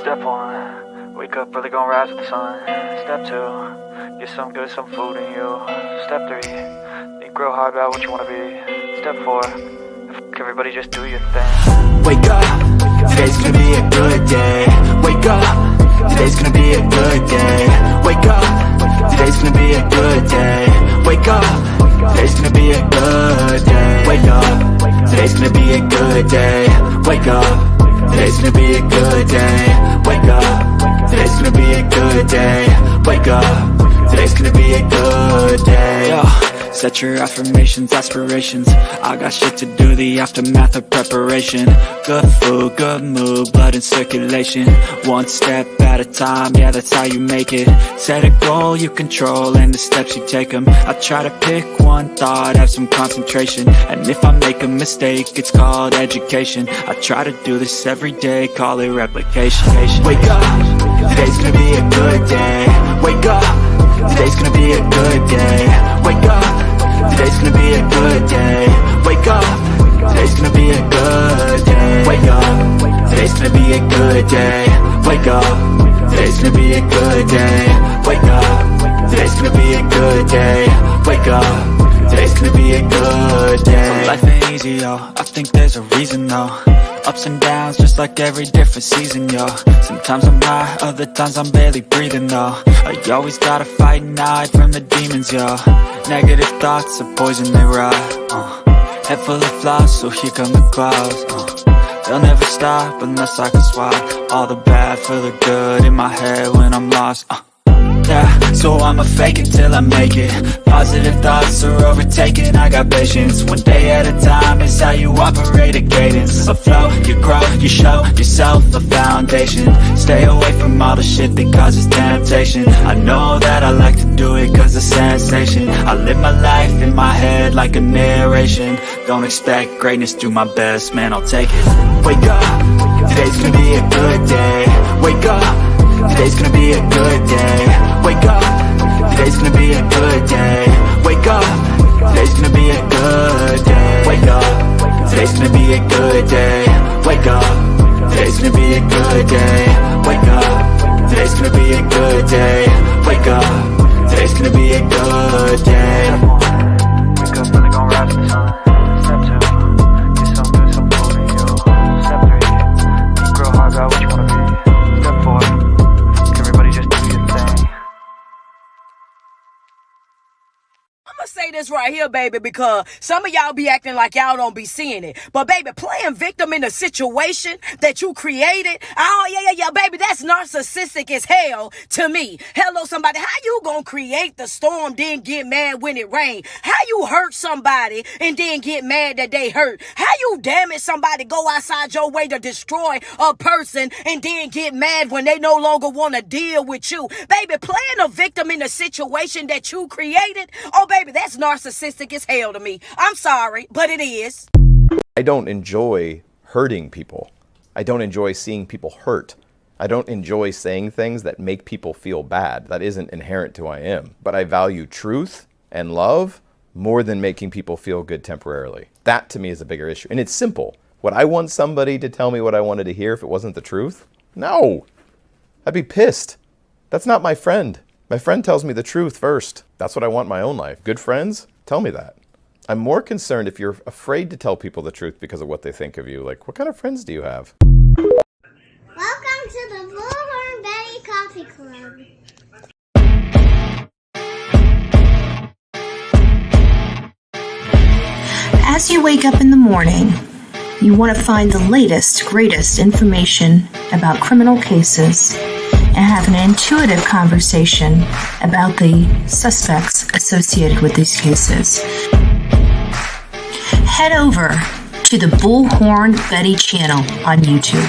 Step 1, wake up early, gonna rise with the sun. Step 2, get some good, some food in you. Step 3, think real hard about what you wanna be. Step 4, fuck everybody, just do your thing. Wake up, today's gonna be a good day. Wake up, today's gonna be a good day. Wake up, today's gonna be a good day. Wake up, today's gonna be a good day. Wake up, today's gonna be a good day. Wake up, today's gonna be a good day. Wake up, today's gonna be a good day. Wake up, today's gonna be a good day. Yo, set your affirmations, aspirations. I got shit to do, the aftermath of preparation. Good food, good mood, blood in circulation. One step at a time, yeah, that's how you make it. Set a goal you control and the steps you take them. I try to pick one thought, have some concentration. And if I make a mistake, it's called education. I try to do this every day, call it replication. Wake up, today's gonna be a good day. Wake up, today's gonna be a good day. Wake up, today's gonna be a good day. Wake up, today's gonna be a good day. Wake up, today's gonna be a good day. Wake up, today's gonna be a good day. Wake up, today's gonna be a good day. Wake up, today's gonna be a good day. So life ain't easy, yo, I think there's a reason though. Ups and downs, just like every different season, yo. Sometimes I'm high, other times I'm barely breathing, though. I always gotta fight and hide from the demons, yo. Negative thoughts are poison, they rot. Head full of flaws, so here come the clouds. They'll never stop unless I can swap all the bad for the good in my head when I'm lost. Yeah, so I'ma fake it till I make it. Positive thoughts are overtaken, I got patience. One day at a time is how you operate a cadence. A flow, you grow, you show yourself a foundation. Stay away from all the shit that causes temptation. I know that I like to do it cause it's sensation. I live my life in my head like a narration. Don't expect greatness, do my best, man, I'll take it. Wake up, today's gonna be a good day. Wake up, today's gonna be a good day. Wake up, today's gonna be a good day. Wake up, today's gonna be a good day. Wake up, today's gonna be a good day. Wake up, today's gonna be a good day. Wake up, today's gonna be a good day. Wake up, today's gonna be a good day. Wake up, really gonna rise with the sun. Step 2, get some good, some food in you. Step 3, think real hard about what you wanna be. Step 4, everybody just do your thing. I'ma say this right here, baby, because some of y'all be acting like y'all don't be seeing it. But, baby, playing victim in a situation that you created, oh, yeah, baby, that's narcissistic as hell to me. Hello, somebody, how you gonna create the storm, then get mad when it rain? How you hurt somebody and then get mad that they hurt? How you damage somebody, go outside your way to destroy a person and then get mad when they no longer want to deal with you? Baby, playing a victim in a situation that you created, oh, baby, that's narcissistic as hell to me. I'm sorry, but it is. I don't enjoy hurting people. I don't enjoy seeing people hurt. I don't enjoy saying things that make people feel bad. That isn't inherent to who I am. But I value truth and love more than making people feel good temporarily. That to me is a bigger issue. And it's simple. Would I want somebody to tell me what I wanted to hear if it wasn't the truth? No. I'd be pissed. That's not my friend. My friend tells me the truth first. That's what I want in my own life. Good friends, tell me that. I'm more concerned if you're afraid to tell people the truth because of what they think of you. Like, what kind of friends do you have? Welcome to the Bullhorn Betty Coffee Club. As you wake up in the morning, you want to find the latest, greatest information about criminal cases and have an intuitive conversation about the suspects associated with these cases. Head over to the Bullhorn Betty channel on YouTube.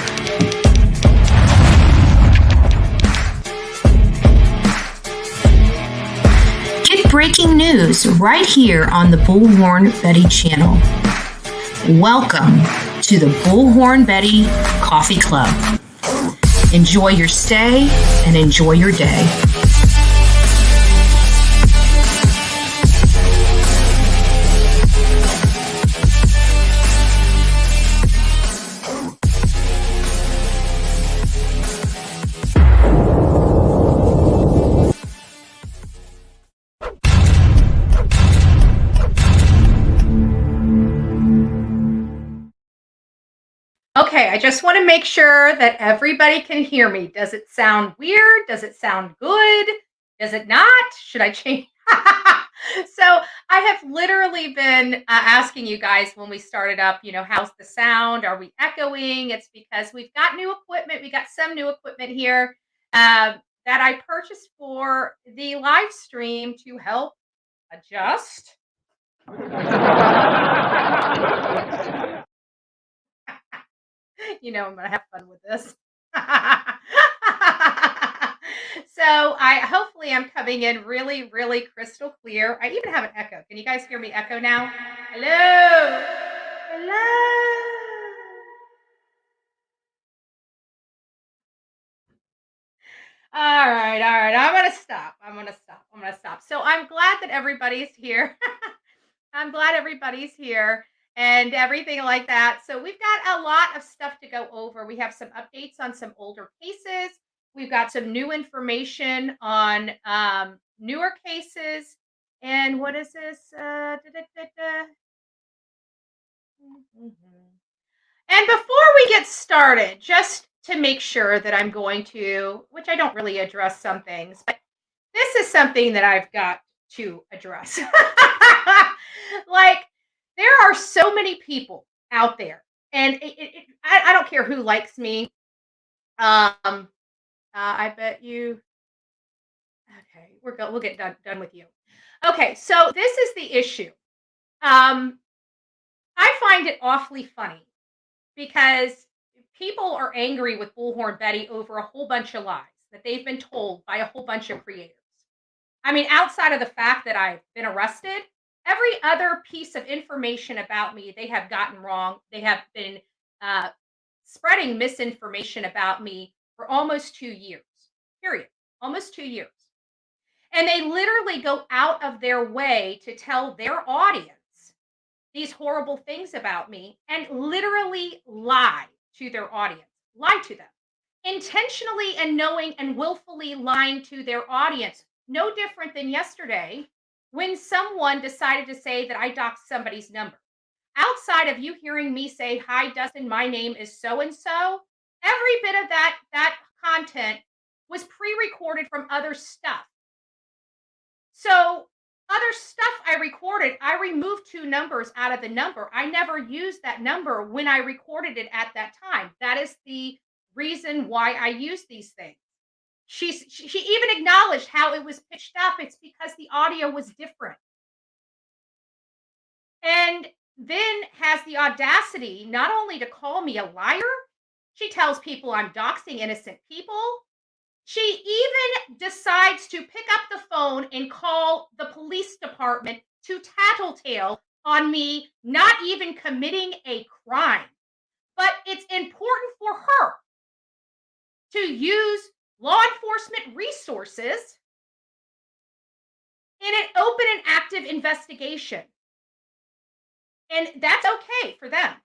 Get breaking news right here on the Bullhorn Betty channel. Welcome to the Bullhorn Betty Coffee Club. Enjoy your stay and enjoy your day. Okay, I just want to make sure that everybody can hear me. Does it sound weird? Does it sound good? Does it not? Should I change? So I have literally been asking you guys when we started up, how's the sound? Are we echoing? It's because we've got new equipment. We got some new equipment here that I purchased for the live stream to help adjust. I'm gonna have fun with this. So hopefully I'm coming in really, really crystal clear. I even have an echo. Can you guys hear me echo now? Hello. Hello. All right, all right. I'm gonna stop. So I'm glad that everybody's here. I'm glad everybody's here and everything like that. So we've got a lot of stuff to go over. We have some updates on some older cases. We've got some new information on newer cases. And what is this? Mhm. And before we get started, just to make sure that I'm going to, which I don't really address some things, but this is something that I've got to address. Like, there are so many people out there, and I don't care who likes me. I bet you. Okay, we'll get done with you. Okay, so this is the issue. Um, I find it awfully funny because people are angry with Bullhorn Betty over a whole bunch of lies that they've been told by a whole bunch of creators. I mean, outside of the fact that I've been arrested, every other piece of information about me they have gotten wrong. They have been uh, spreading misinformation about me for almost 2 years, period. Almost 2 years. And they literally go out of their way to tell their audience these horrible things about me and literally lie to their audience, lie to them, intentionally and knowing and willfully lying to their audience. No different than yesterday when someone decided to say that I doxed somebody's number. Outside of you hearing me say, "Hi, Dustin, my name is so and so," every bit of that content was pre-recorded from other stuff. So other stuff I recorded, I removed 2 numbers out of the number. I never used that number when I recorded it at that time. That is the reason why I use these things. She even acknowledged how it was pitched up. It's because the audio was different. And then has the audacity not only to call me a liar, she tells people I'm doxing innocent people. She even decides to pick up the phone and call the police department to tattletale on me not even committing a crime. But it's important for her to use law enforcement resources in an open and active investigation. And that's okay for them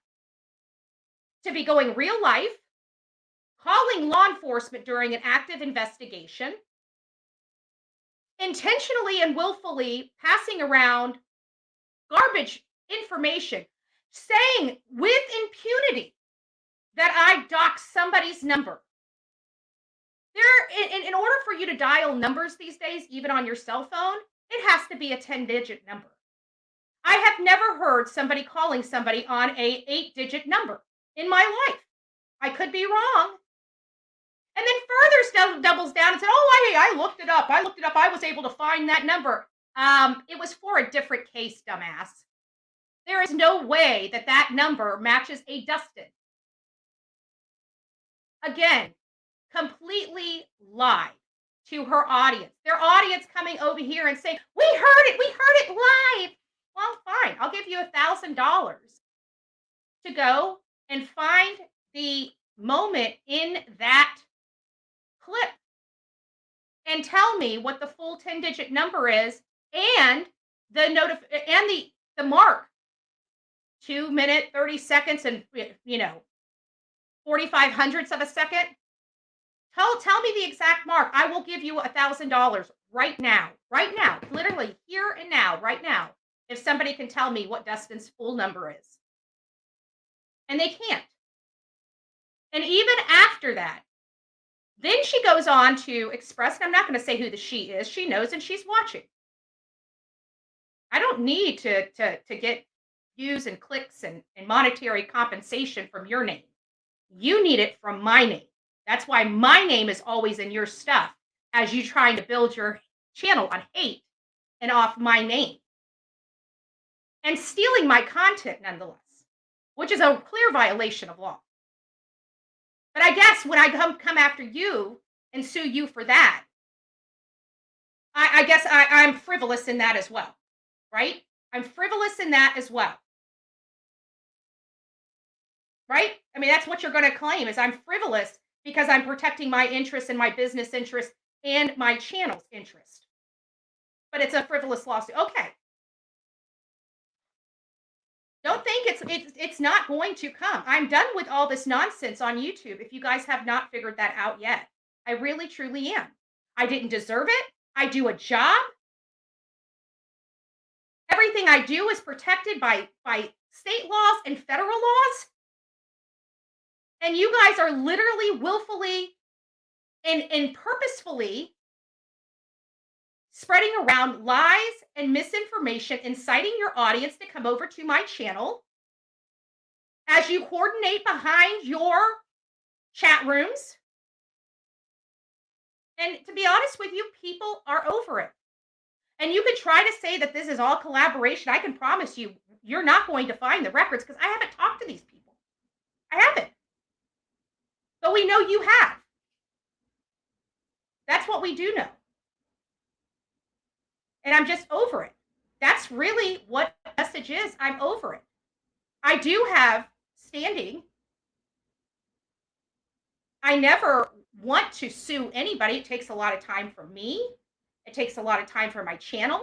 to be going real life, calling law enforcement during an active investigation, intentionally and willfully passing around garbage information, saying with impunity that I doxed somebody's number. In order for you to dial numbers these days, even on your cell phone, it has to be a 10-digit number. I have never heard somebody calling somebody on a 8-digit number in my life. I could be wrong. And then further doubles down and said, "Oh, I looked it up. I was able to find that number." It was for a different case, dumbass. There is no way that number matches a Dustin. Again, completely lied to her audience. Their audience coming over here and saying, we heard it live." Well, fine. I'll give you $1,000 to go and find the moment in that clip and tell me what the full 10-digit number is and the mark. 2 minutes, 30 seconds, and 45 hundredths of a second. Tell me the exact mark. I will give you $1,000 right now, literally here and now, right now. If somebody can tell me what Dustin's full number is. And they can't. And even after that, then she goes on to express, and I'm not going to say who the she is. She knows and she's watching. I don't need to get views and clicks and monetary compensation from your name. You need it from my name. That's why my name is always in your stuff as you trying to build your channel on hate and off my name. And stealing my content nonetheless, which is a clear violation of law. But I guess when I come after you and sue you for that, I guess I'm frivolous in that as well, right? I'm frivolous in that as well. Right? I mean, that's what you're going to claim is I'm frivolous because I'm protecting my interests and my business interests and my channel's interest. But it's a frivolous lawsuit. Okay. Don't think it's not going to come. I'm done with all this nonsense on YouTube if you guys have not figured that out yet. I really, truly am. I didn't deserve it. I do a job. Everything I do is protected by state laws and federal laws. And you guys are literally willfully and purposefully spreading around lies and misinformation, inciting your audience to come over to my channel as you coordinate behind your chat rooms. And to be honest with you, people are over it. And you could try to say that this is all collaboration. I can promise you, you're not going to find the records because I haven't talked to these people. I haven't. But we know you have. That's what we do know. And I'm just over it. That's really what the message is. I'm over it. I do have standing. I never want to sue anybody. It takes a lot of time for me. It takes a lot of time for my channel.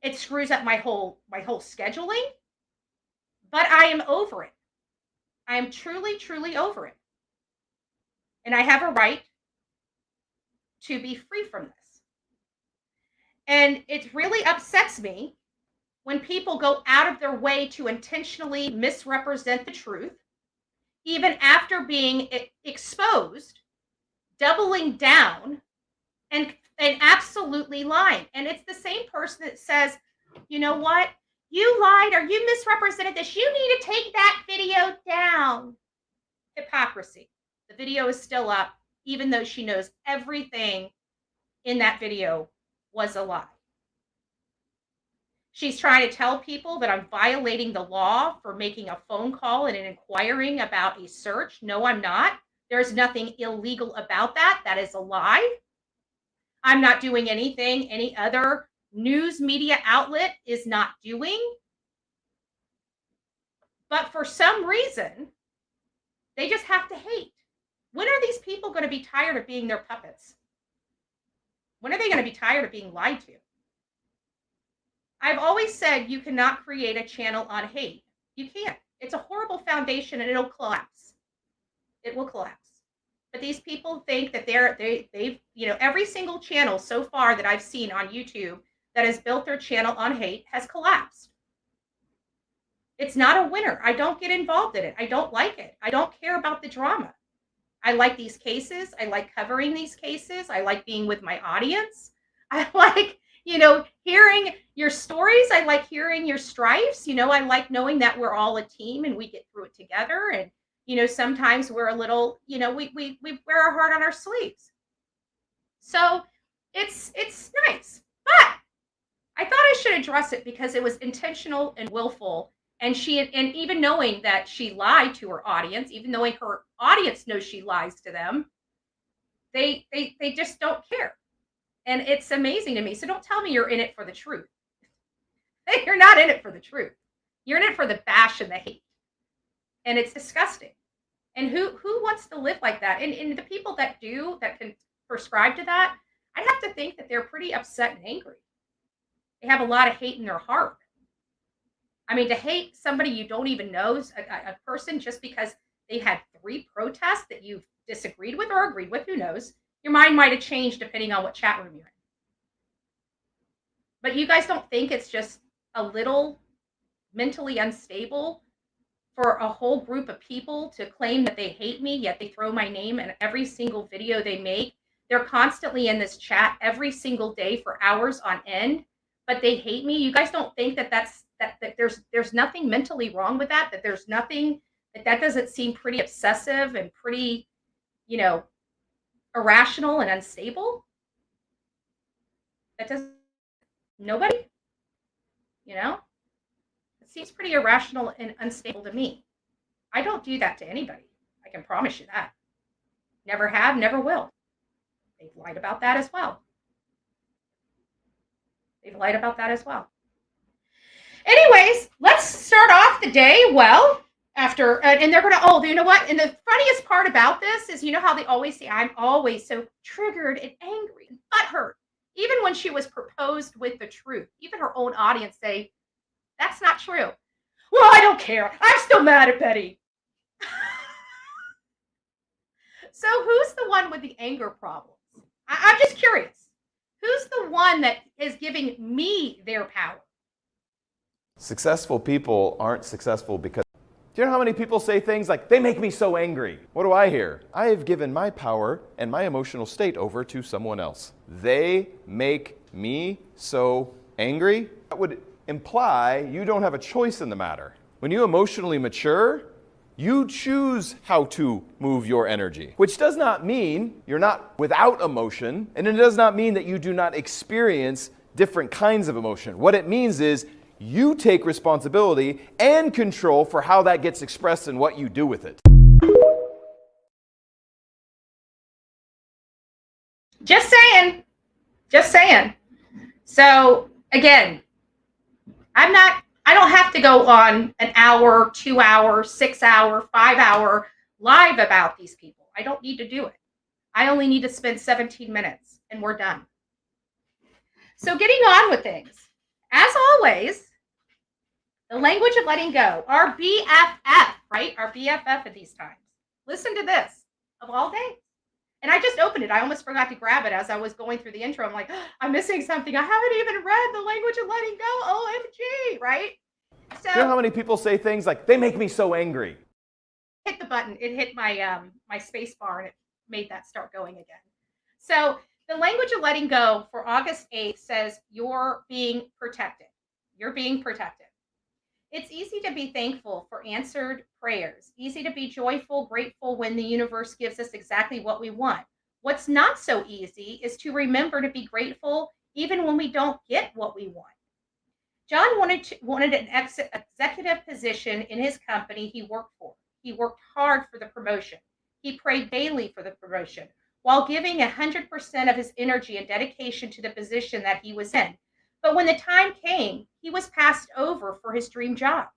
It screws up my whole scheduling. But I am over it. I am truly, truly over it. And I have a right to be free from this. And it really upsets me when people go out of their way to intentionally misrepresent the truth, even after being exposed, doubling down, and absolutely lying. And it's the same person that says, you know what? You lied or you misrepresented this. You need to take that video down. Hypocrisy. The video is still up, even though she knows everything in that video was a lie. She's trying to tell people that I'm violating the law for making a phone call and inquiring about a search. No, I'm not. There's nothing illegal about that. That is a lie. I'm not doing anything any other news media outlet is not doing. But for some reason, they just have to hate. When are these people going to be tired of being their puppets? When are they going to be tired of being lied to? I've always said you cannot create a channel on hate. You can't. It's a horrible foundation and it'll collapse. It will collapse. But these people think that they've, every single channel so far that I've seen on YouTube that has built their channel on hate has collapsed. It's not a winner. I don't get involved in it. I don't like it. I don't care about the drama. I like these cases. I like covering these cases. I like being with my audience. I like, hearing your stories. I like hearing your strifes. I like knowing that we're all a team and we get through it together. And, sometimes we're a little, we wear our heart on our sleeves. So it's nice. But I thought I should address it because it was intentional and willful. And even knowing that she lied to her audience, even knowing her audience knows she lies to them, they just don't care. And it's amazing to me. So don't tell me you're in it for the truth. You're not in it for the truth. You're in it for the bash and the hate. And it's disgusting. And who wants to live like that? And the people that can prescribe to that, I have to think that they're pretty upset and angry. They have a lot of hate in their heart. I mean, to hate somebody you don't even know, a person just because they had 3 protests that you've disagreed with or agreed with, who knows? Your mind might have changed depending on what chat room you're in. But you guys don't think it's just a little mentally unstable for a whole group of people to claim that they hate me, yet they throw my name in every single video they make. They're constantly in this chat every single day for hours on end, but they hate me. You guys don't think that there's nothing mentally wrong with that, that there's nothing, that doesn't seem pretty obsessive and pretty, irrational and unstable? That doesn't, nobody, it seems pretty irrational and unstable to me. I don't do that to anybody. I can promise you that. Never have, never will. They've lied about that as well. Anyways, let's start off the day well. After, and they're going to, you know what? And the funniest part about this is, you know how they always say, I'm always so triggered and angry and butthurt. Even when she was proposed with the truth, even her own audience say, that's not true. Well, I don't care. I'm still mad at Betty. So who's the one with the anger problems? I'm just curious. Who's the one that is giving me their power? Successful people aren't successful because... Do you know how many people say things like, they make me so angry? What do I hear? I have given my power and my emotional state over to someone else. They make me so angry? That would imply you don't have a choice in the matter. When you emotionally mature, you choose how to move your energy, which does not mean you're not without emotion, and it does not mean that you do not experience different kinds of emotion. What it means is you take responsibility and control for how that gets expressed and what you do with it. Just saying. So again, I don't have to go on an hour, 2 hour, 6 hour, 5 hour live about these people. I don't need to do it. I only need to spend 17 minutes and we're done. So getting on with things. As always, the language of letting go, our BFF, right? Our BFF at these times. Listen to this, of all days. And I just opened it. I almost forgot to grab it as I was going through the intro. I'm like, I'm missing something. I haven't even read the language of letting go. OMG, right? So, do you know how many people say things like, they make me so angry? Hit the button. It hit my my space bar and it made that start going again. So the language of letting go for August 8th says, you're being protected. You're being protected. It's easy to be thankful for answered prayers, easy to be joyful, grateful when the universe gives us exactly what we want. What's not so easy is to remember to be grateful even when we don't get what we want. John wanted an executive position in his company he worked for. He worked hard for the promotion. He prayed daily for the promotion while giving 100% of his energy and dedication to the position that he was in. But when the time came, he was passed over for his dream job.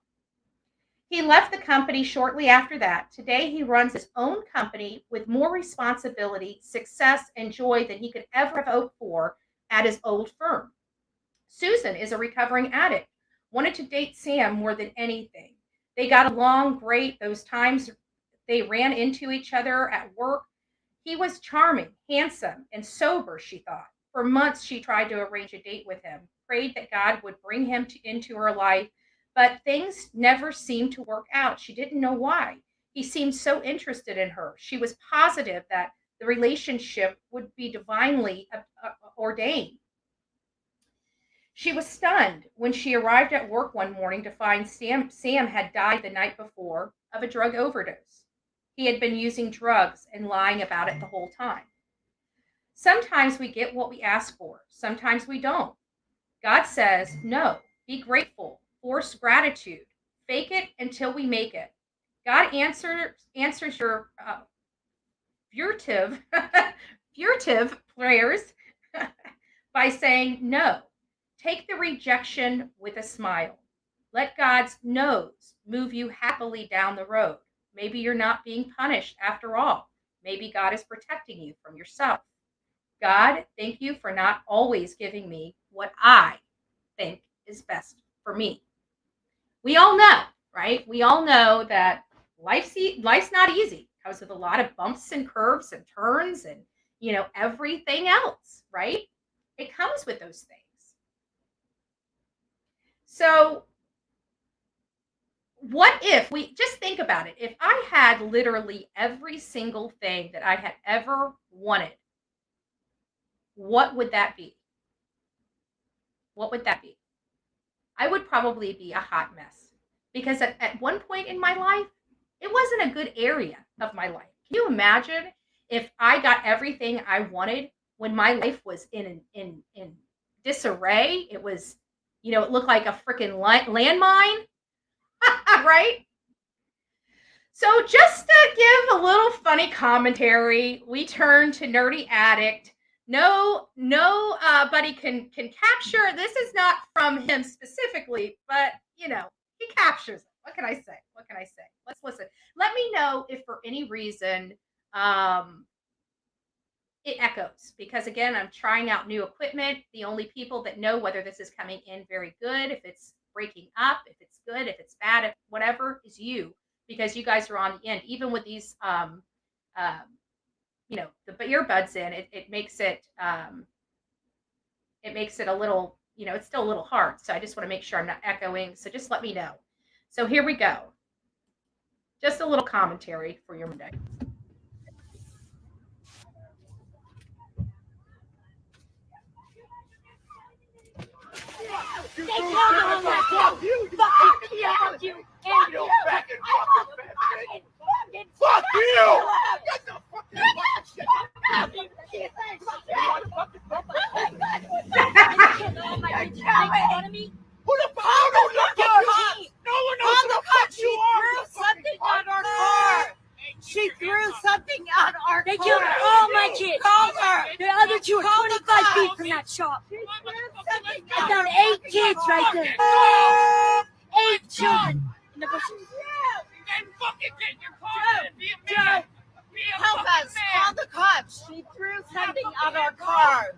He left the company shortly after that. Today, he runs his own company with more responsibility, success, and joy than he could ever have hoped for at his old firm. Susan is a recovering addict, wanted to date Sam more than anything. They got along great. Those times they ran into each other at work. He was charming, handsome, and sober, she thought. For months, she tried to arrange a date with him, prayed that God would bring him into her life, but things never seemed to work out. She didn't know why. He seemed so interested in her. She was positive that the relationship would be divinely ordained. She was stunned when she arrived at work one morning to find Sam had died the night before of a drug overdose. He had been using drugs and lying about it the whole time. Sometimes we get what we ask for. Sometimes we don't. God says, no, be grateful, force gratitude, fake it until we make it. God answers your furtive prayers by saying no. Take the rejection with a smile. Let God's no's move you happily down the road. Maybe you're not being punished after all. Maybe God is protecting you from yourself. God, thank you for not always giving me what I think is best for me. We all know, right? We all know that life's not easy because of a lot of bumps and curves and turns and, everything else, right? It comes with those things. So what if we just think about it? If I had literally every single thing that I had ever wanted, what would that be? What would that be? I would probably be a hot mess because at one point in my life, it wasn't a good area of my life. Can you imagine if I got everything I wanted when my life was in disarray? It was, it looked like a freaking landmine, right? So just to give a little funny commentary, we turn to Nerdy Addict. Nobody can capture. This is not from him specifically, but he captures it. What can I say? What can I say? Let's listen. Let me know if for any reason it echoes, because again, I'm trying out new equipment. The only people that know whether this is coming in very good, if it's breaking up, if it's good, if it's bad, if whatever, is you, because you guys are on the end. Even with these the earbuds in, it makes it a little, it's still a little hard. So I just want to make sure I'm not echoing. So just let me know. So here we go. Just a little commentary for your Monday. They killed him on that Fuck you! Fuck you! And you! Fuck you! Get the fucking Who the fuck? Don't look at you! No one knows who the fuck you are! Something on our car! She threw something on our car! They killed all my kids! Call her! The other two are 25 feet from that shop! I found 8 kids right there! 8 children in the bushes! Then fucking get your car and be a man! Help us! Call the cops! She threw something on our car!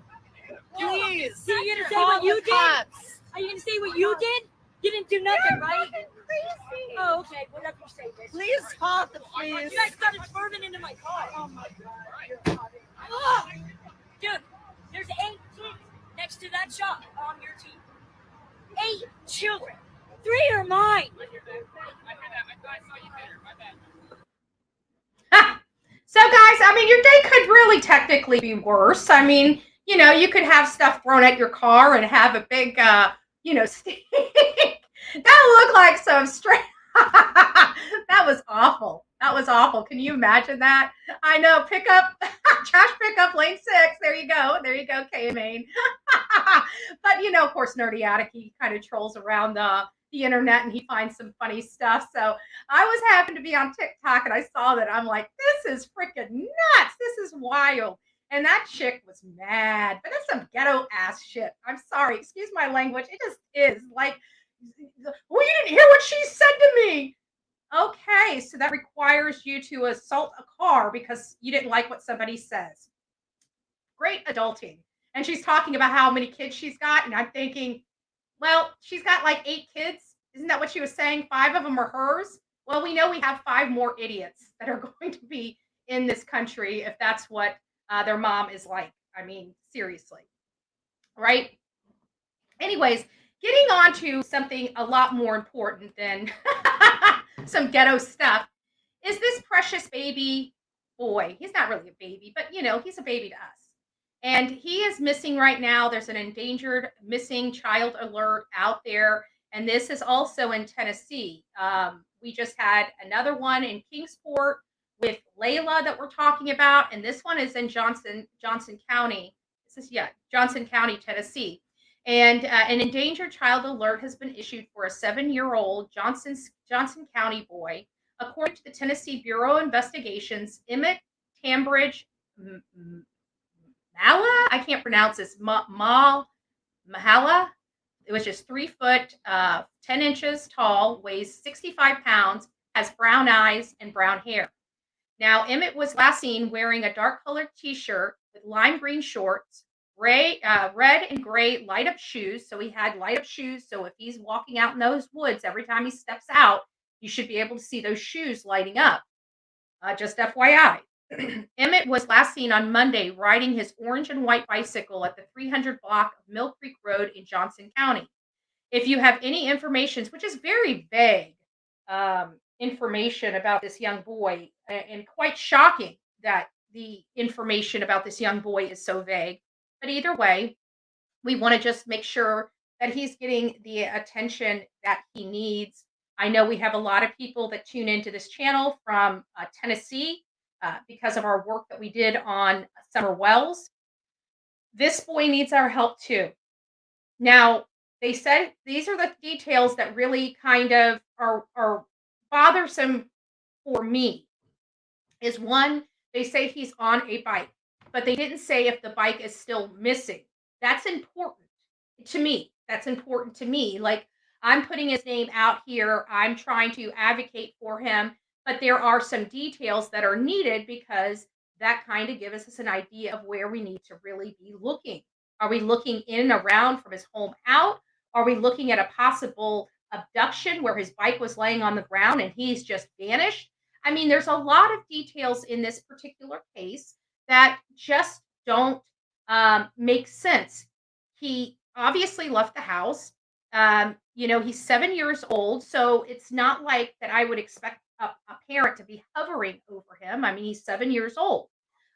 Please! So you're gonna say what you did? Are you gonna say what you did? You didn't do nothing, right? Crazy! Oh, okay. Whatever you say, bitch. Please call the police! You guys started swerving into my car. Oh my god. Oh, dude, there's 8 kids next to that shop on your team. 8 children. 3 are mine. So guys, I mean, your day could really technically be worse. I mean, you could have stuff thrown at your car and have a big, stink. That looked like some straight. That was awful. That was awful. Can you imagine that? I know. Trash pickup lane 6. There you go. There you go, K-Main. But, of course, Nerdy Attic, he kind of trolls around the internet and he finds some funny stuff. So I was happened to be on TikTok and I saw that. I'm like, this is freaking nuts. This is wild. And that chick was mad, but that's some ghetto ass shit. I'm sorry. Excuse my language. It just is like, well, you didn't hear what she said to me. Okay, so that requires you to assault a car because you didn't like what somebody says. Great adulting. And she's talking about how many kids she's got. And I'm thinking, well, she's got like 8 kids. Isn't that what she was saying? 5 of them are hers. Well, we know we have 5 more idiots that are going to be in this country if that's what their mom is like. I mean, seriously. Right? Anyways, getting on to something a lot more important than some ghetto stuff is this precious baby boy. He's not really a baby, but he's a baby to us. And he is missing right now. There's an endangered missing child alert out there. And this is also in Tennessee. We just had another one in Kingsport with Layla that we're talking about. And this one is in Johnson County. Johnson County, Tennessee. And an endangered child alert has been issued for a 7-year-old Johnson County boy. According to the Tennessee Bureau of Investigations, Emmett Tambridge Mala, I can't pronounce this, Mahala. It was just 3 foot, 10 inches tall, weighs 65 pounds, has brown eyes and brown hair. Now, Emmett was last seen wearing a dark colored t-shirt with lime green shorts, red and gray light up shoes. So he had light up shoes. So if he's walking out in those woods, every time he steps out, you should be able to see those shoes lighting up. Just FYI. Emmett was last seen on Monday riding his orange and white bicycle at the 300 block of Mill Creek Road in Johnson County. If you have any information, which is very vague, information about this young boy, and quite shocking that the information about this young boy is so vague. But either way, we want to just make sure that he's getting the attention that he needs. I know we have a lot of people that tune into this channel from Tennessee because of our work that we did on summer wells. This boy needs our help too. Now, they said these are the details that really kind of are bothersome for me. Is one, they say he's on a bike, but they didn't say if the bike is still missing. That's important to me. That's important to me. Like, I'm putting his name out here. I'm trying to advocate for him, but there are some details that are needed because that kind of gives us an idea of where we need to really be looking. Are we looking in and around from his home out? Are we looking at a possible abduction where his bike was laying on the ground and he's just vanished? I mean, there's a lot of details in this particular case that just don't make sense. He obviously left the house. He's 7 years old, so it's not like that I would expect a parent to be hovering over him. I mean, he's 7 years old.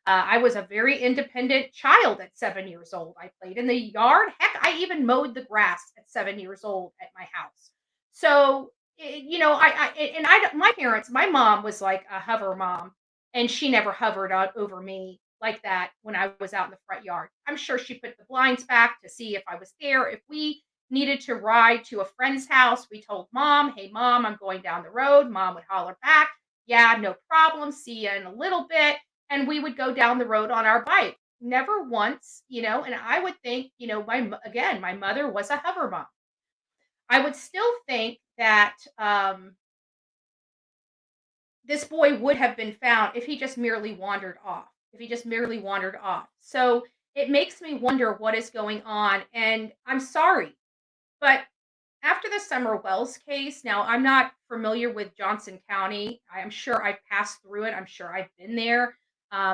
I was a very independent child at 7 years old. I played in the yard. Heck, I even mowed the grass at 7 years old at my house. So, my parents, my mom was like a hover mom, and she never hovered over me like that when I was out in the front yard. I'm sure she put the blinds back to see if I was there. If we needed to ride to a friend's house, we told mom, "Hey, mom, I'm going down the road." Mom would holler back, "Yeah, no problem. See you in a little bit." And we would go down the road on our bike. Never once, and I would think, my mother was a hover mom. I would still think that this boy would have been found if he just merely wandered off. If he just merely wandered off. So it makes me wonder what is going on. And I'm sorry, but after the Summer Wells case, now I'm not familiar with Johnson County. I'm sure I've passed through it. I'm sure I've been there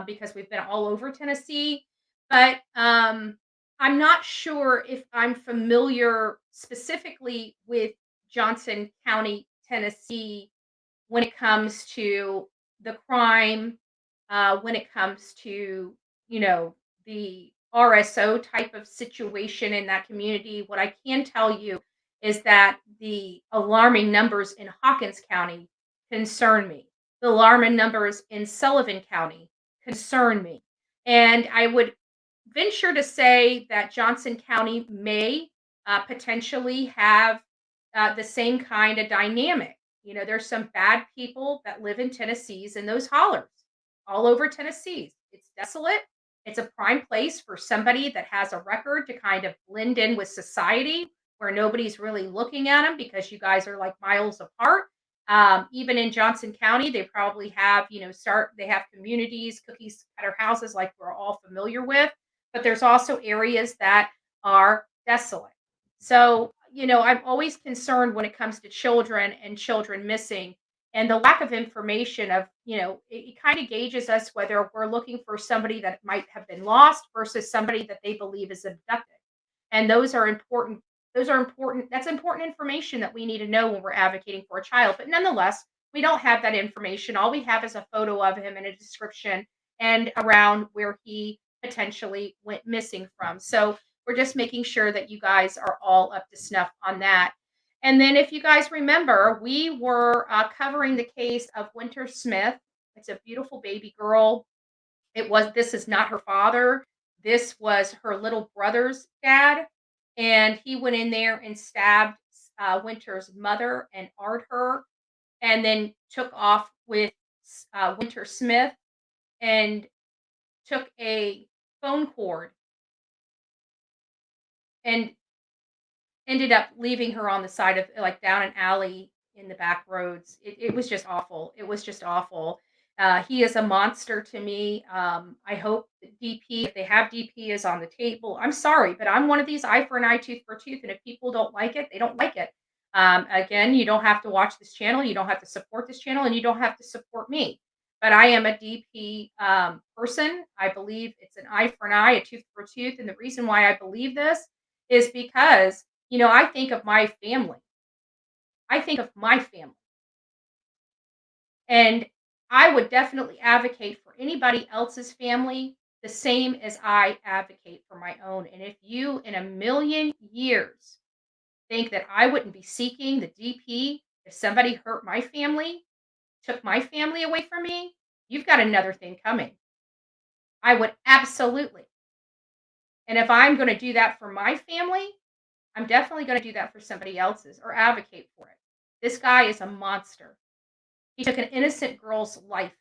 because we've been all over Tennessee. But I'm not sure if I'm familiar specifically with Johnson County, Tennessee, when it comes to the crime, when it comes to, the RSO type of situation in that community. What I can tell you is that the alarming numbers in Hawkins County concern me. The alarming numbers in Sullivan County concern me. And I would venture to say that Johnson County may potentially have the same kind of dynamic. There's some bad people that live in Tennessee's in those hollers all over Tennessee. It's desolate. It's a prime place for somebody that has a record to kind of blend in with society where nobody's really looking at them because you guys are like miles apart. Even in Johnson County, they probably have, they have communities, cookies cutter houses like we're all familiar with, but there's also areas that are desolate. So, I'm always concerned when it comes to children and children missing and the lack of information of, it kind of gauges us whether we're looking for somebody that might have been lost versus somebody that they believe is abducted. And those are important. Those are important. That's important information that we need to know when we're advocating for a child. But nonetheless, we don't have that information. All we have is a photo of him and a description and around where he potentially went missing from. So we're just making sure that you guys are all up to snuff on that. And then if you guys remember, we were covering the case of Winter Smith. It's a beautiful baby girl. This is not her father. This was her little brother's dad. And he went in there and stabbed Winter's mother and art her, and then took off with Winter Smith and took a phone cord and ended up leaving her on the side of, like, down an alley in the back roads. It was just awful. It was just awful. He is a monster to me. I hope that DP, if they have DP, is on the table. I'm sorry, but I'm one of these eye for an eye, tooth for tooth, and if people don't like it, they don't like it. Again, you don't have to watch this channel, you don't have to support this channel, and you don't have to support me. But I am a DP person. I believe it's an eye for an eye, a tooth for a tooth, and the reason why I believe this is because, I think of my family. I think of my family. And I would definitely advocate for anybody else's family the same as I advocate for my own. And if you in a million years think that I wouldn't be seeking the DP if somebody hurt my family, took my family away from me, you've got another thing coming. I would absolutely. And if I'm going to do that for my family, I'm definitely going to do that for somebody else's or advocate for it. This guy is a monster. He took an innocent girl's life.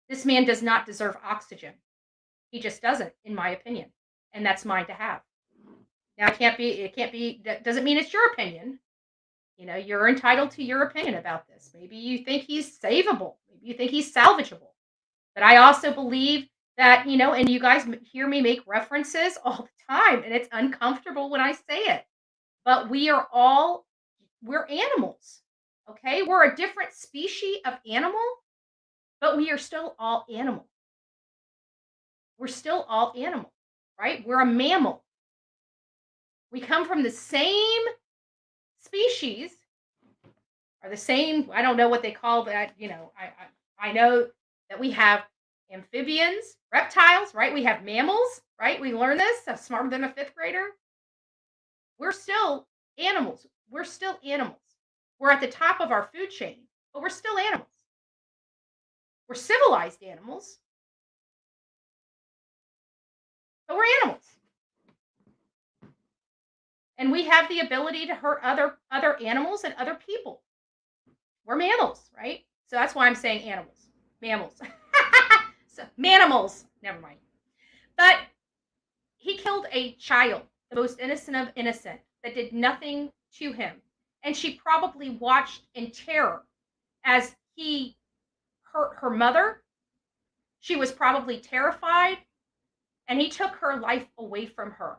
This man does not deserve oxygen. He just doesn't, in my opinion. And that's mine to have. Now, that doesn't mean it's your opinion. You know, you're entitled to your opinion about this. Maybe you think he's savable. Maybe you think he's salvageable. But I also believe that, and you guys hear me make references all the time, and it's uncomfortable when I say it. But we're animals, okay? We're a different species of animal, but we are still all animal. We're still all animal, right? We're a mammal. We come from the same species, or the same, I don't know what they call that, I know that we have amphibians, reptiles, right? We have mammals, right? We learn this. I'm smarter than a fifth grader. We're still animals. We're still animals. We're at the top of our food chain, but we're still animals. We're civilized animals, but we're animals. And we have the ability to hurt other animals and other people. We're mammals, right? So that's why I'm saying animals. Mammals. So, manimals. Never mind. But he killed a child, the most innocent of innocent, that did nothing to him. And she probably watched in terror as he hurt her mother. She was probably terrified. And he took her life away from her.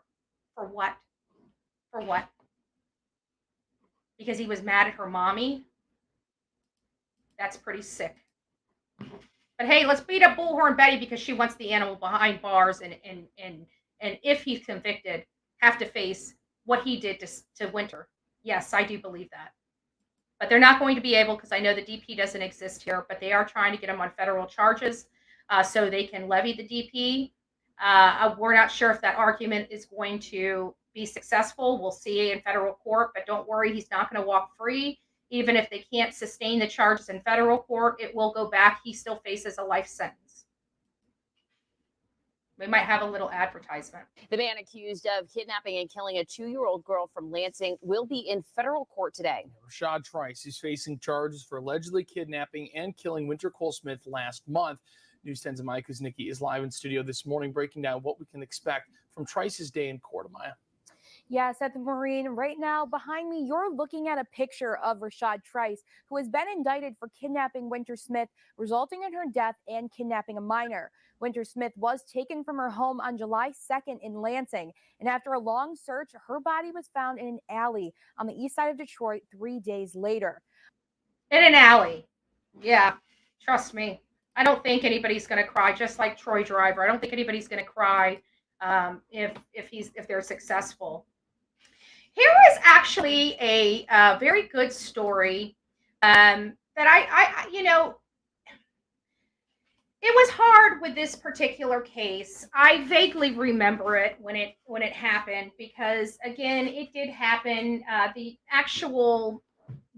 For what? For what? Because he was mad at her mommy? That's pretty sick. But hey, let's beat up Bullhorn Betty because she wants the animal behind bars and if he's convicted, have to face what he did to Winter. Yes, I do believe that. But they're not going to be able, because I know the DP doesn't exist here, but they are trying to get him on federal charges so they can levy the DP. We're not sure if that argument is going to be successful. We'll see in federal court, but don't worry, he's not going to walk free. Even if they can't sustain the charges in federal court, it will go back. He still faces a life sentence. We might have a little advertisement. The man accused of kidnapping and killing a 2-year-old girl from Lansing will be in federal court today. Rashad Trice is facing charges for allegedly kidnapping and killing Winter Cole Smith last month. News 10's Amaya Kuznicki is live in studio this morning, breaking down what we can expect from Trice's day in court. Amaya. Yeah, Seth and Maureen, right now behind me, you're looking at a picture of Rashad Trice, who has been indicted for kidnapping Winter Smith, resulting in her death, and kidnapping a minor. Winter Smith was taken from her home on July 2nd in Lansing, and after a long search, her body was found in an alley on the east side of Detroit 3 days later. In an alley. Yeah, trust me. I don't think anybody's going to cry, just like Troy Driver. I don't think anybody's going to cry if they're successful. Here is actually a very good story that I it was hard with this particular case. I vaguely remember it when it happened because, again, it did happen. The actual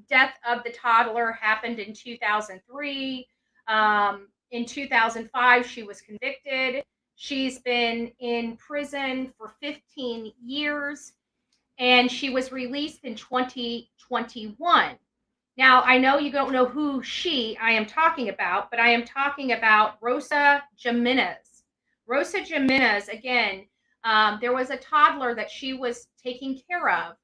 death of the toddler happened in 2003. In 2005, she was convicted. She's been in prison for 15 years. And she was released in 2021. Now, I know you don't know who I am talking about, but I am talking about Rosa Jimenez. Rosa Jimenez, again, there was a toddler that she was taking care of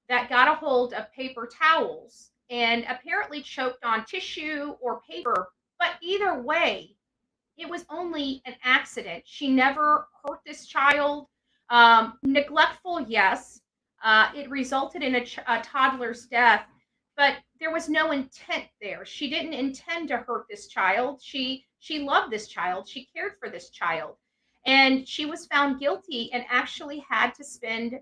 that got a hold of paper towels and apparently choked on tissue or paper. But either way, it was only an accident. She never hurt this child. Neglectful, yes. It resulted in a toddler's death, but there was no intent there. She didn't intend to hurt this child. She loved this child. She cared for this child. And she was found guilty and actually had to spend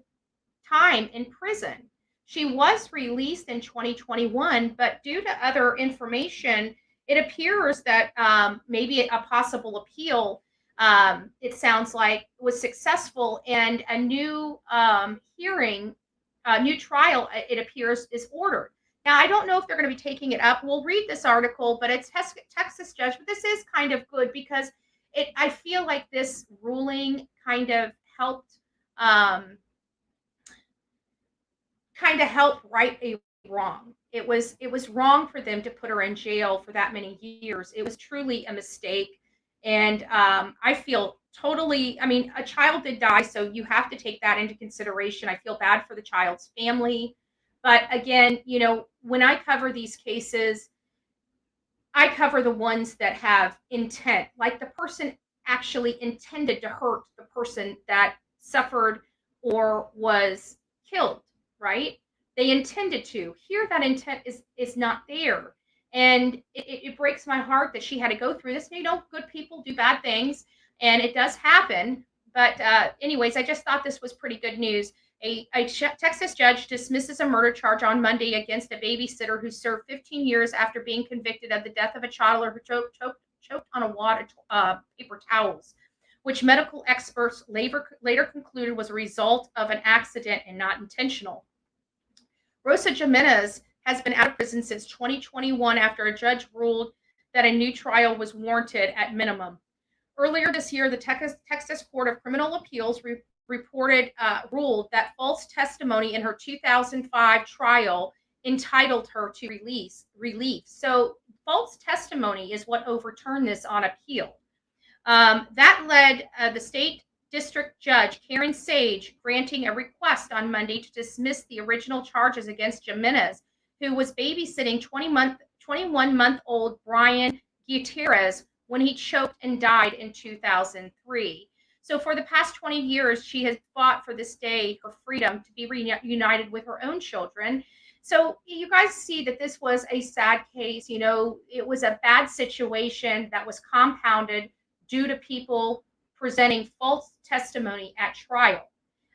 time in prison. She was released in 2021, but due to other information it appears that maybe a possible appeal, it sounds like, was successful, and a new hearing, a new trial, it appears, is ordered. Now, I don't know if they're going to be taking it up. We'll read this article, but it's Texas judge. But this is kind of good because I feel like this ruling kind of helped um, right a wrong. It was wrong for them to put her in jail for that many years. It was truly a mistake, and I feel totally. I mean, a child did die, so you have to take that into consideration. I feel bad for the child's family, but again, when I cover these cases, I cover the ones that have intent, like the person actually intended to hurt the person that suffered or was killed, right? They intended to. Here, that intent is not there. And it breaks my heart that she had to go through this. Good people do bad things, and it does happen. But anyways, I just thought this was pretty good news. A Texas judge dismisses a murder charge on Monday against a babysitter who served 15 years after being convicted of the death of a toddler who choked on a wad of paper towels, which medical experts later concluded was a result of an accident and not intentional. Rosa Jimenez has been out of prison since 2021 after a judge ruled that a new trial was warranted at minimum. Earlier this year, the Texas Court of Criminal Appeals ruled that false testimony in her 2005 trial entitled her to relief. So false testimony is what overturned this on appeal. That led the state district judge, Karen Sage, granting a request on Monday to dismiss the original charges against Jimenez, who was babysitting 21-month-old Bryan Gutierrez when he choked and died in 2003. So for the past 20 years, she has fought for this day, her freedom to be reunited with her own children. So you guys see that this was a sad case. It was a bad situation that was compounded due to people presenting false testimony at trial.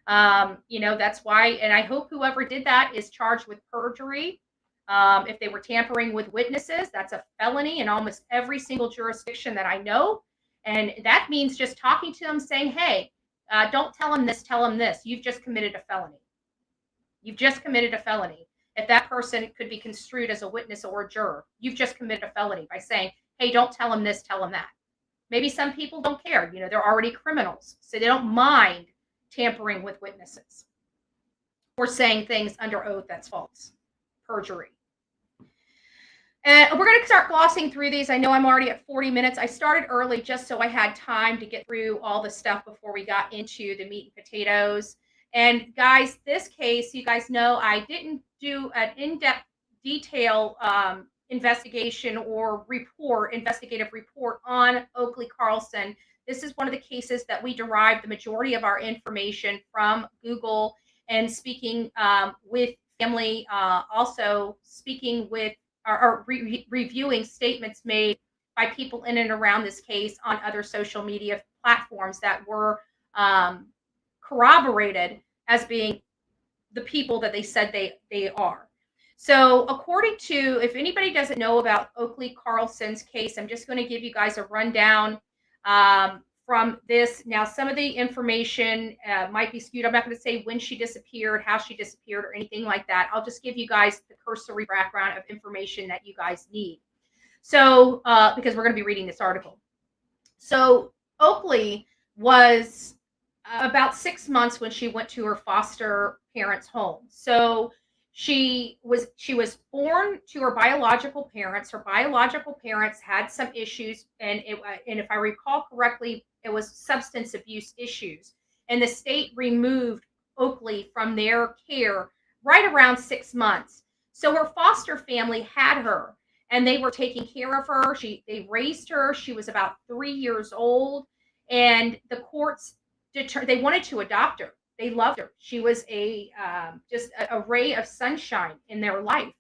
That's why, and I hope whoever did that is charged with perjury. If they were tampering with witnesses, that's a felony in almost every single jurisdiction that I know. And that means just talking to them, saying, hey, don't tell them this, tell them this. You've just committed a felony. You've just committed a felony. If that person could be construed as a witness or a juror, you've just committed a felony by saying, hey, don't tell them this, tell them that. Maybe some people don't care. They're already criminals, so they don't mind tampering with witnesses or saying things under oath that's false. Perjury. And we're going to start glossing through these. I know I'm already at 40 minutes. I started early just so I had time to get through all the stuff before we got into the meat and potatoes. And guys, this case, you guys know I didn't do an in-depth detail investigation or investigative report on Oakley Carlson. This is one of the cases that we derived the majority of our information from Google and speaking with family, also speaking with or reviewing statements made by people in and around this case on other social media platforms that were corroborated as being the people that they said they are. So according to, if anybody doesn't know about Oakley Carlson's case, I'm just going to give you guys a rundown from this. Now, some of the information might be skewed. I'm not going to say when she disappeared, how she disappeared, or anything like that. I'll just give you guys the cursory background of information that you guys need. So, because we're going to be reading this article. So Oakley was about 6 months when she went to her foster parents' home. So she was born to her biological parents. Her biological parents had some issues, and if I recall correctly, it was substance abuse issues. And the state removed Oakley from their care right around 6 months. So her foster family had her, and they were taking care of her. They raised her. She was about 3 years old, and the courts they wanted to adopt her. They loved her. She was just a ray of sunshine in their life.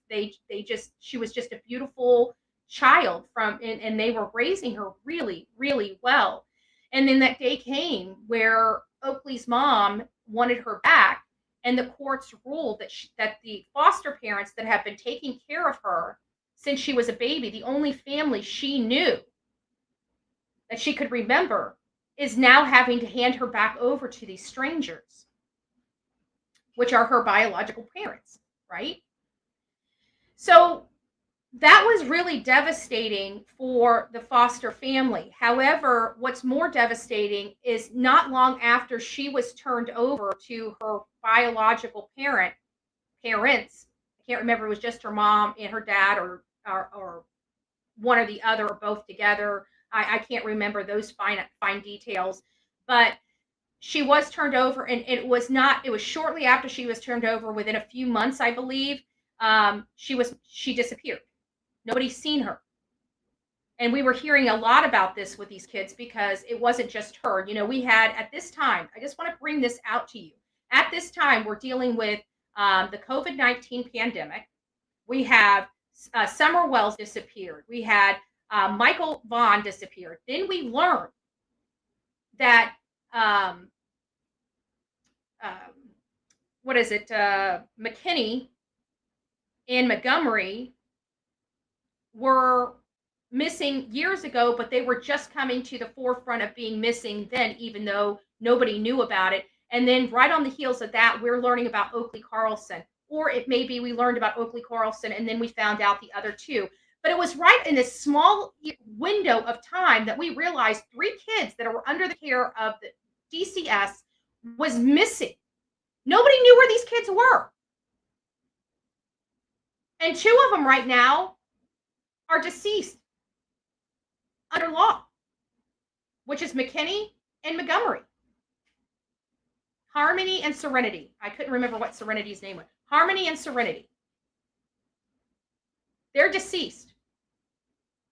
She was just a beautiful child and they were raising her really, really well. And then that day came where Oakley's mom wanted her back, and the courts ruled that the foster parents that had been taking care of her since she was a baby. The only family she knew that she could remember is now having to hand her back over to these strangers, which are her biological parents, right? So that was really devastating for the foster family. However, what's more devastating is not long after she was turned over to her biological parents, I can't remember, it was just her mom and her dad, or one or the other, or both together. I can't remember those fine details, but she was turned over, and it was shortly after she was turned over, within a few months, I believe, she disappeared. Nobody's seen her. And we were hearing a lot about this with these kids because it wasn't just her. We had, at this time, I just want to bring this out to you. At this time, we're dealing with the COVID-19 pandemic. We have Summer Wells disappeared. We had Michael Vaughn disappeared. Then we learned that, McKinney and Montgomery were missing years ago, but they were just coming to the forefront of being missing then, even though nobody knew about it. And then right on the heels of that, we're learning about Oakley Carlson. Or it may be we learned about Oakley Carlson and then we found out the other two. But it was right in this small window of time that we realized 3 kids that were under the care of the DCS was missing. Nobody knew where these kids were. And 2 of them right now are deceased under law, which is McKinney and Montgomery. Harmony and Serenity. I couldn't remember what Serenity's name was. Harmony and Serenity. They're deceased.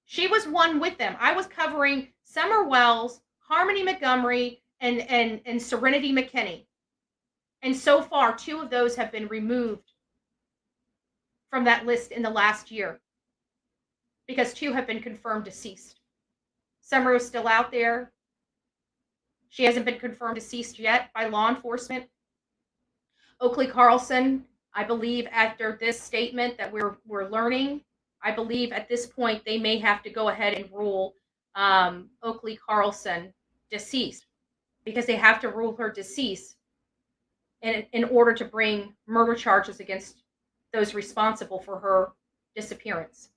She was one with them. I was covering Summer Wells, Harmony Montgomery, and Serenity McKinney. And so far, 2 of those have been removed from that list in the last year because 2 have been confirmed deceased. Summer is still out there. She hasn't been confirmed deceased yet by law enforcement. Oakley Carlson, I believe after this statement that we're learning, I believe at this point they may have to go ahead and rule Oakley Carlson deceased, because they have to rule her deceased in order to bring murder charges against those responsible for her disappearance.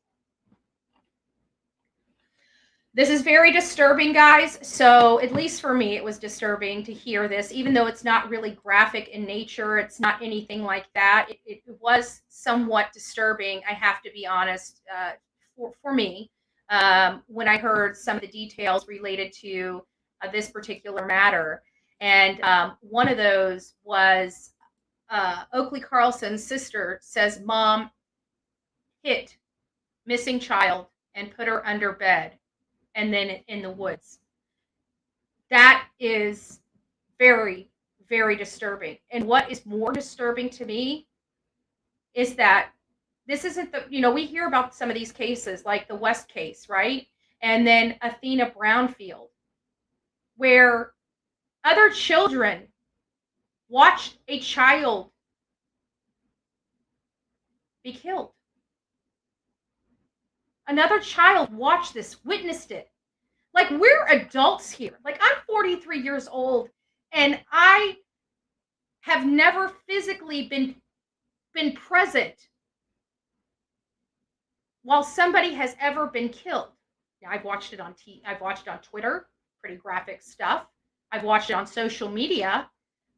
This is very disturbing, guys. So at least for me, it was disturbing to hear this, even though it's not really graphic in nature. It's not anything like that. It was somewhat disturbing, I have to be honest, for me, when I heard some of the details related to this particular matter. And one of those was Oakley Carlson's sister says mom hit missing child and put her under bed and then in the woods. That is very, very disturbing. And what is more disturbing to me is that this isn't we hear about some of these cases like the West case, right? And then Athena Brownfield, where other children watched a child be killed. Another child watched this, witnessed it. Like, we're adults here. Like, I'm 43 years old, and I have never physically been present while somebody has ever been killed. Now, I've watched it on I've watched it on Twitter, pretty graphic stuff. I've watched it on social media,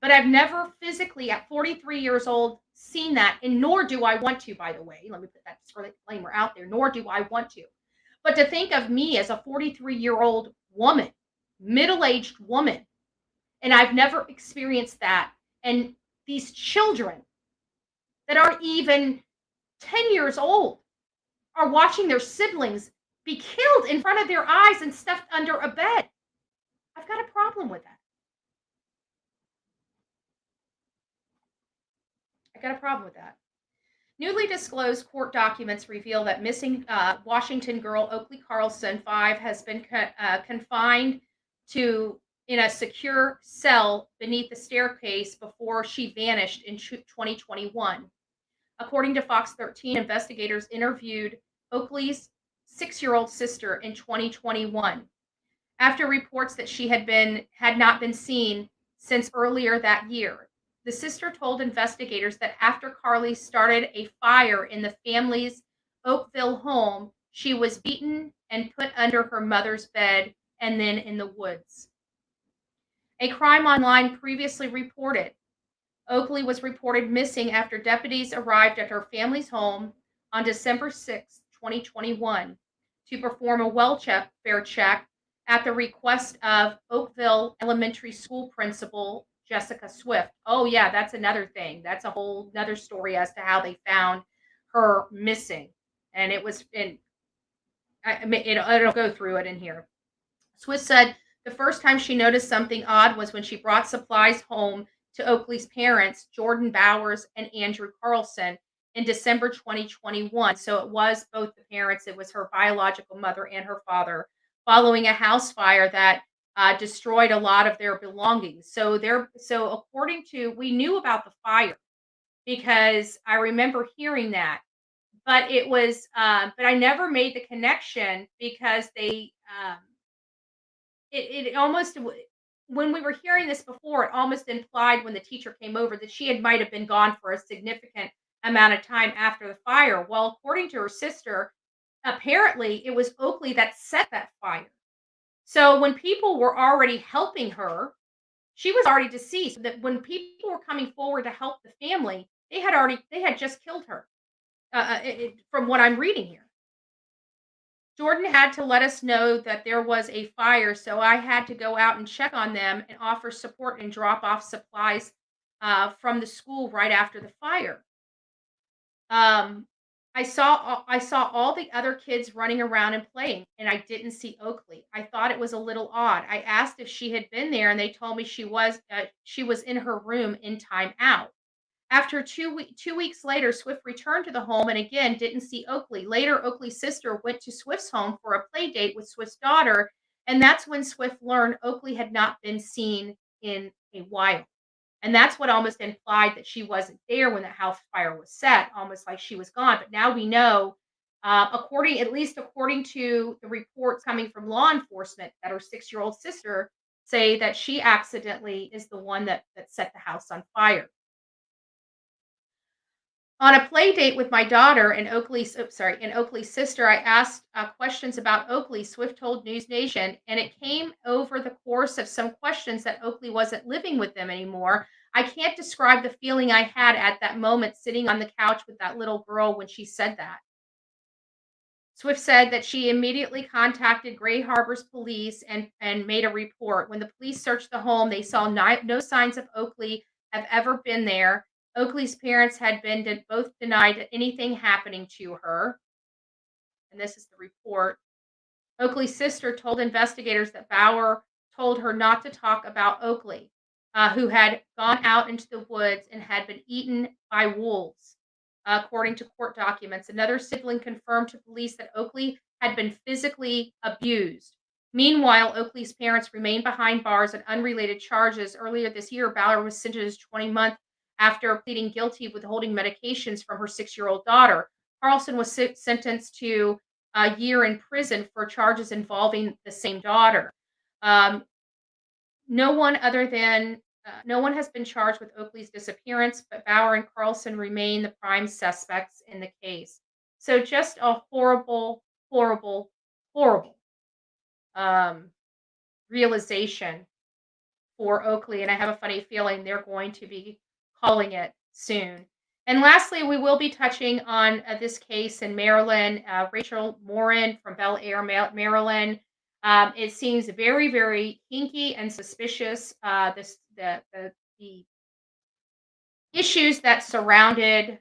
but I've never physically, at 43 years old, seen that, and nor do I want to, by the way. Let me put that disclaimer out there. Nor do I want to. But to think of me as a 43-year-old woman, middle-aged woman, and I've never experienced that. And these children that aren't even 10 years old are watching their siblings be killed in front of their eyes and stuffed under a bed. I've got a problem with that. Got a problem with that. Newly disclosed court documents reveal that missing Washington girl Oakley Carlson 5 has been confined in a secure cell beneath the staircase before she vanished in 2021. According to Fox 13, investigators interviewed Oakley's 6-year-old sister in 2021 after reports that she had not been seen since earlier that year. The sister told investigators that after Carly started a fire in the family's Oakville home, she was beaten and put under her mother's bed and then in the woods. A Crime Online previously reported Oakley was reported missing after deputies arrived at her family's home on December 6, 2021, to perform a welfare check at the request of Oakville Elementary School principal Jessica Swift. Oh, yeah, that's another thing. That's a whole another story as to how they found her missing. And it was in, I mean, it'll go through it in here. Swift said the first time she noticed something odd was when she brought supplies home to Oakley's parents, Jordan Bowers and Andrew Carlson, in December 2021. So it was both the parents, it was her biological mother and her father, following a house fire that destroyed a lot of their belongings. So according to, we knew about the fire because I remember hearing that, but it was, but I never made the connection because it almost when we were hearing this before, it almost implied when the teacher came over that she might have been gone for a significant amount of time after the fire. Well, according to her sister, apparently it was Oakley that set that fire. So when people were already helping her, she was already deceased. That when people were coming forward to help the family, they had just killed her. From what I'm reading here. Jordan had to let us know that there was a fire, so I had to go out and check on them and offer support and drop off supplies from the school right after the fire. I saw all the other kids running around and playing, and I didn't see Oakley. I thought it was a little odd. I asked if she had been there, and they told me she was in her room in timeout. After 2 weeks later, Swift returned to the home and again didn't see Oakley. Later, Oakley's sister went to Swift's home for a play date with Swift's daughter, and that's when Swift learned Oakley had not been seen in a while. And that's what almost implied that she wasn't there when the house fire was set, almost like she was gone. But now we know, according to the reports coming from law enforcement, that her 6-year-old sister say that she accidentally is the one that set the house on fire. On a play date with my daughter and Oakley's sister, I asked questions about Oakley, Swift told News Nation, and it came over the course of some questions that Oakley wasn't living with them anymore. I can't describe the feeling I had at that moment sitting on the couch with that little girl when she said that. Swift said that she immediately contacted Gray Harbor's police and made a report. When the police searched the home, they saw no signs of Oakley have ever been there. Oakley's parents had been both denied anything happening to her. And this is the report. Oakley's sister told investigators that Bauer told her not to talk about Oakley, who had gone out into the woods and had been eaten by wolves, according to court documents. Another sibling confirmed to police that Oakley had been physically abused. Meanwhile, Oakley's parents remained behind bars on unrelated charges. Earlier this year, Bauer was sentenced to 20 months after pleading guilty withholding medications from her 6-year-old daughter. Carlson was sentenced to a year in prison for charges involving the same daughter. No one has been charged with Oakley's disappearance, but Bauer and Carlson remain the prime suspects in the case. So just a horrible, horrible, horrible realization for Oakley, and I have a funny feeling they're going to be calling it soon. And lastly, we will be touching on this case in Maryland. Rachel Morin from Bel Air, Maryland. It seems very, very hinky and suspicious. The issues that surrounded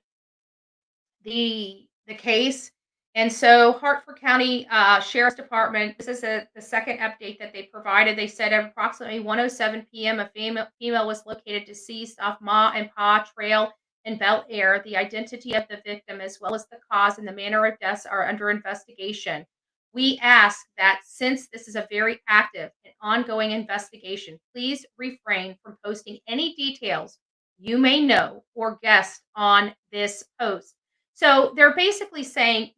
the case. And so Hartford County Sheriff's Department, this is the second update that they provided. They said at approximately 1:07 p.m., a female was located deceased off Ma and Pa Trail in Bel Air. The identity of the victim, as well as the cause and the manner of death, are under investigation. We ask that since this is a very active and ongoing investigation, please refrain from posting any details you may know or guess on this post. So they're basically saying,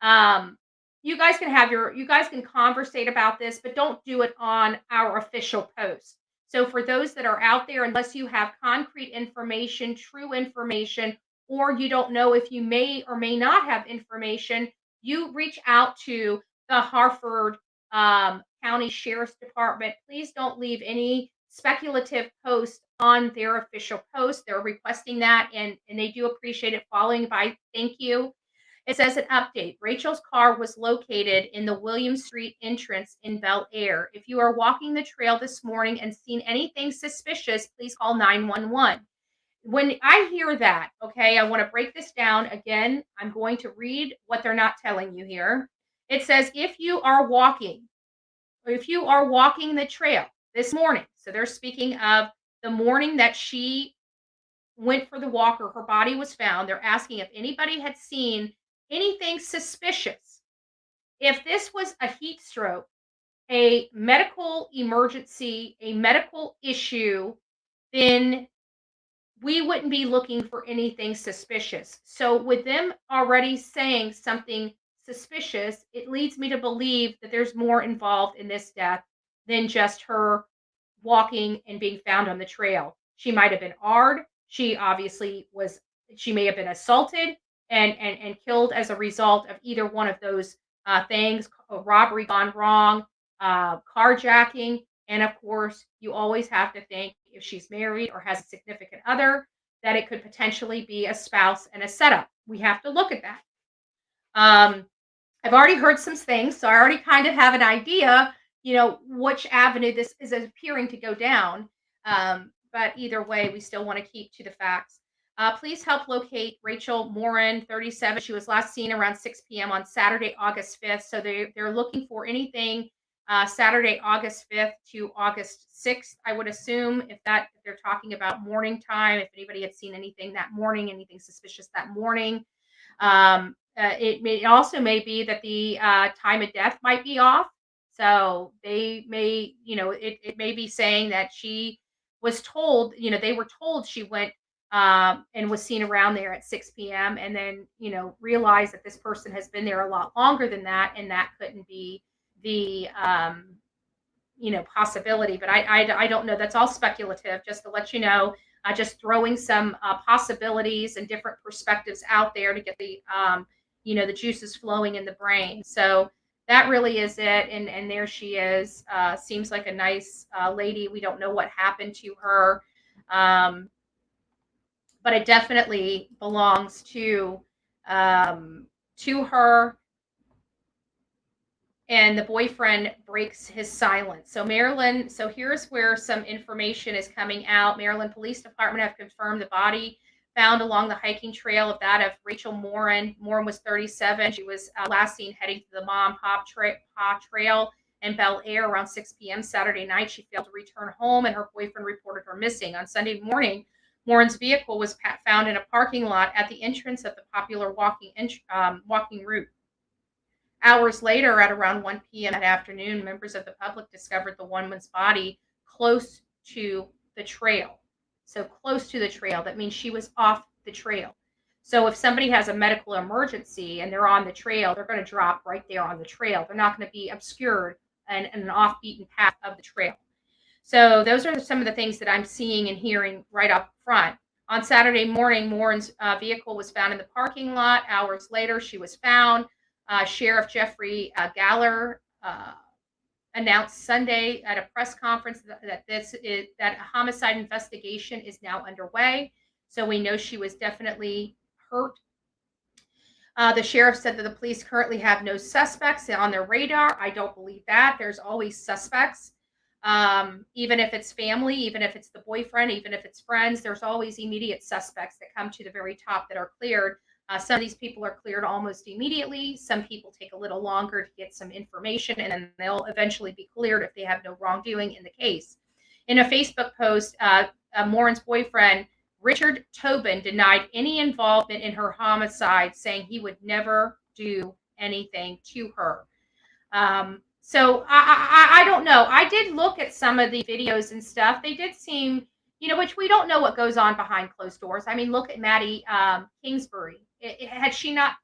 You guys can conversate about this, but don't do it on our official post. So for those that are out there, unless you have concrete information, true information, or you don't know if you may or may not have information, you reach out to the Harford County Sheriff's Department. Please don't leave any speculative posts on their official post. They're requesting that, and they do appreciate it. Following by thank you. It says an update. Rachel's car was located in the William Street entrance in Bel Air. If you are walking the trail this morning and seen anything suspicious, please call 911. When I hear that, okay, I want to break this down again. I'm going to read what they're not telling you here. It says if you are walking the trail this morning, so they're speaking of the morning that she went for the walk or her body was found, they're asking if anybody had seen anything suspicious. If this was a heat stroke, a medical emergency, a medical issue, then we wouldn't be looking for anything suspicious. So with them already saying something suspicious, it leads me to believe that there's more involved in this death than just her walking and being found on the trail. She might have been AR'd. She may have been assaulted and killed as a result of either one of those things, a robbery gone wrong, carjacking, and of course, you always have to think if she's married or has a significant other, that it could potentially be a spouse and a setup. We have to look at that. I've already heard some things, so I already kind of have an idea, which avenue this is appearing to go down. But either way, we still want to keep to the facts. Please help locate Rachel Morin, 37. She was last seen around 6 p.m. on Saturday, August 5th. So they're looking for anything Saturday, August 5th to August 6th, I would assume, if they're talking about morning time, if anybody had seen anything that morning, anything suspicious that morning. It also may be that the time of death might be off. So they may, it may be saying that she was told, they were told she went and was seen around there at 6 p.m. and then, realized that this person has been there a lot longer than that. And that couldn't be the, possibility. But I don't know. That's all speculative, just to let you know. Just throwing some possibilities and different perspectives out there to get the, the juices flowing in the brain. So that really is it. And there she is. Seems like a nice lady. We don't know what happened to her. But it definitely belongs to her. And the boyfriend breaks his silence. So Maryland, here's where some information is coming out. Maryland Police Department have confirmed the body found along the hiking trail of that of Rachel Morin. Morin was 37. She was last seen heading to the Mom Pop Trail in Bel Air around 6 p.m. Saturday night. She failed to return home, and her boyfriend reported her missing. On Sunday morning, Morin's vehicle was found in a parking lot at the entrance of the popular walking route. Hours later, at around 1 p.m. that afternoon, members of the public discovered the woman's body close to the trail. So close to the trail, that means she was off the trail. So if somebody has a medical emergency and they're on the trail, they're going to drop right there on the trail. They're not going to be obscured and an off-beaten path of the trail. So those are some of the things that I'm seeing and hearing right up front. On Saturday morning, Morin's vehicle was found in the parking lot. Hours later, she was found. Sheriff Jeffrey Galler announced Sunday at a press conference that a homicide investigation is now underway. So we know she was definitely hurt. The sheriff said that the police currently have no suspects on their radar. I don't believe that. There's always suspects. Even if it's family, even if it's the boyfriend, even if it's friends, there's always immediate suspects that come to the very top that are cleared. Some of these people are cleared almost immediately. Some people take a little longer to get some information, and then they'll eventually be cleared if they have no wrongdoing in the case. In a Facebook post, Morin's boyfriend, Richard Tobin, denied any involvement in her homicide, saying he would never do anything to her. So I don't know. I did look at some of the videos and stuff. They did seem, which we don't know what goes on behind closed doors. I mean, look at Maddie Kingsbury. Had she not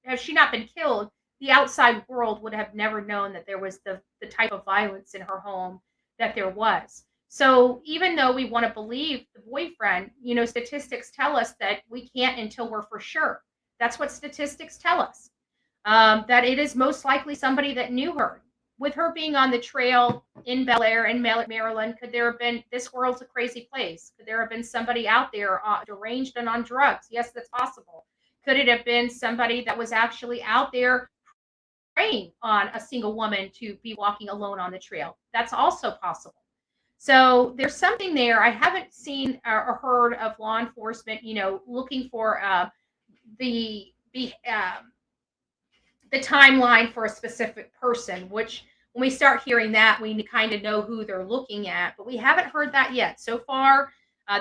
been killed, the outside world would have never known that there was the type of violence in her home that there was. So even though we want to believe the boyfriend, statistics tell us that we can't until we're for sure. That's what statistics tell us. That it is most likely somebody that knew her. With her being on the trail in Bel Air in Maryland, could there have been, this world's a crazy place? Could there have been somebody out there deranged and on drugs? Yes, that's possible. Could it have been somebody that was actually out there preying on a single woman to be walking alone on the trail? That's also possible. So there's something there. I haven't seen or heard of law enforcement, looking for the the um, the timeline for a specific person, which when we start hearing that, we kind of know who they're looking at, but we haven't heard that yet. So far,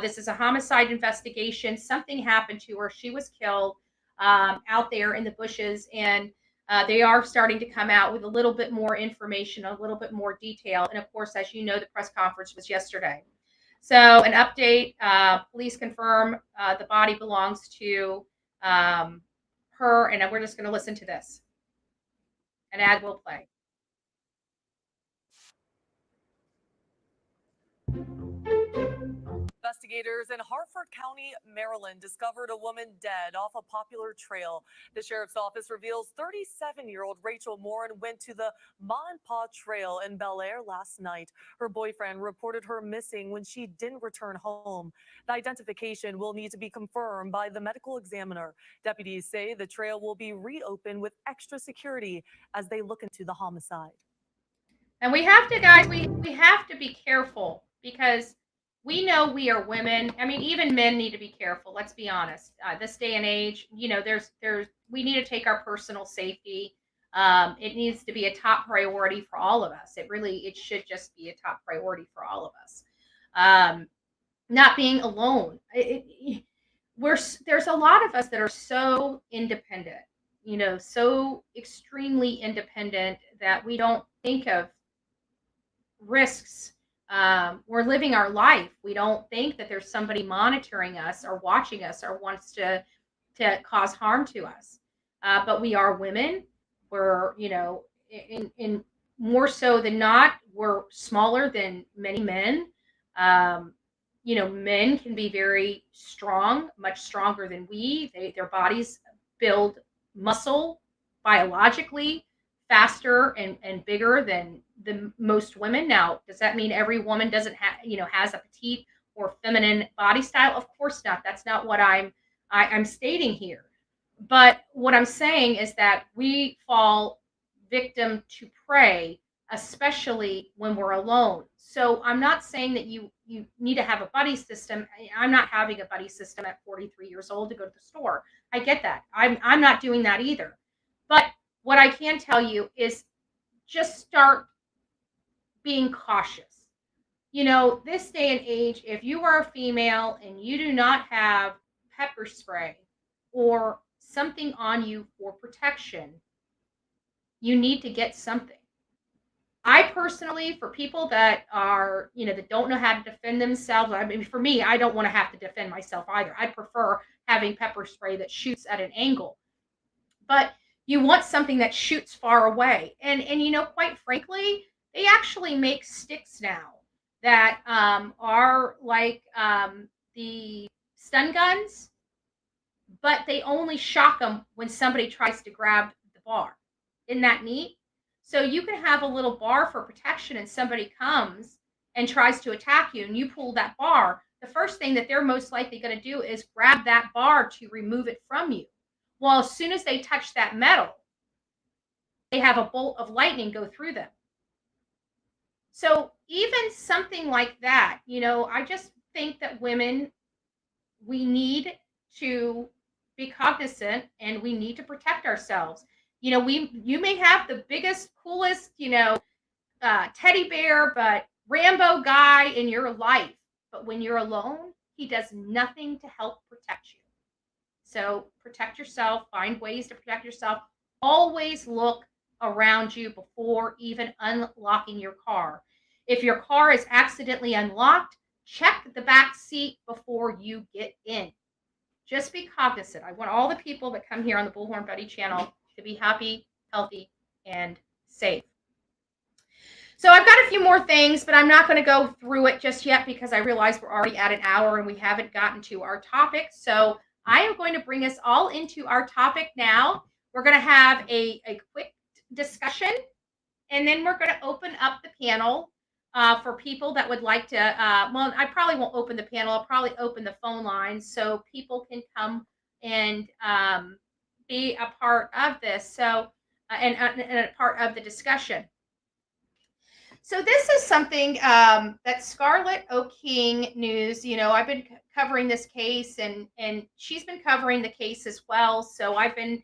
this is a homicide investigation. Something happened to her. She was killed out there in the bushes, and they are starting to come out with a little bit more information, a little bit more detail. And of course, as you know, the press conference was yesterday. So, an update, police confirm the body belongs to her, and we're just going to listen to this. An ad will play. Investigators in Harford County, Maryland, discovered a woman dead off a popular trail. The sheriff's office reveals 37-year-old Rachel Morin went to the Ma and Pa Trail in Bel Air last night. Her boyfriend reported her missing when she didn't return home. The identification will need to be confirmed by the medical examiner. Deputies say the trail will be reopened with extra security as they look into the homicide. And we have to, guys, we have to be careful because we know we are women. I mean, even men need to be careful. Let's be honest. This day and age, we need to take our personal safety. It needs to be a top priority for all of us. It should just be a top priority for all of us. Not being alone. There's a lot of us that are so independent, so extremely independent that we don't think of risks. We're living our life. We don't think that there's somebody monitoring us or watching us or wants to cause harm to us. But we are women. We're, in more so than not, we're smaller than many men. Men can be very strong, much stronger than we. Their bodies build muscle biologically faster and bigger than the most women. Now, does that mean every woman doesn't has a petite or feminine body style? Of course not. That's not what I'm stating here. But what I'm saying is that we fall victim to prey, especially when we're alone. So I'm not saying that you need to have a buddy system. I'm not having a buddy system at 43 years old to go to the store. I get that. I'm not doing that either. But what I can tell you is just start being cautious. This day and age, if you are a female and you do not have pepper spray or something on you for protection, you need to get something. I personally, for people that are, that don't know how to defend themselves, I mean, for me, I don't want to have to defend myself either. I prefer having pepper spray that shoots at an angle. But you want something that shoots far away. And quite frankly, they actually make sticks now that are like the stun guns, but they only shock them when somebody tries to grab the bar. Isn't that neat? So you can have a little bar for protection and somebody comes and tries to attack you and you pull that bar. The first thing that they're most likely going to do is grab that bar to remove it from you. Well, as soon as they touch that metal, they have a bolt of lightning go through them. So even something like that, I just think that women, we need to be cognizant and we need to protect ourselves. You may have the biggest, coolest, teddy bear, but Rambo guy in your life. But when you're alone, he does nothing to help protect you. So protect yourself, find ways to protect yourself. Always look around you before even unlocking your car. If your car is accidentally unlocked, check the back seat before you get in. Just be cognizant. I want all the people that come here on the Bullhorn Buddy channel to be happy healthy, and safe. So I've got a few more things, but I'm not going to go through it just yet because I realize we're already at an hour and we haven't gotten to our topic. So I am going to bring us all into our topic now. We're going to have a quick discussion, and then we're going to open up the panel for people that would like to. Well, I probably won't open the panel. I'll probably open the phone lines so people can come and be a part of this. So and a part of the discussion. So this is something that Scarlett O'King News, I've been covering this case and she's been covering the case as well. So I've been,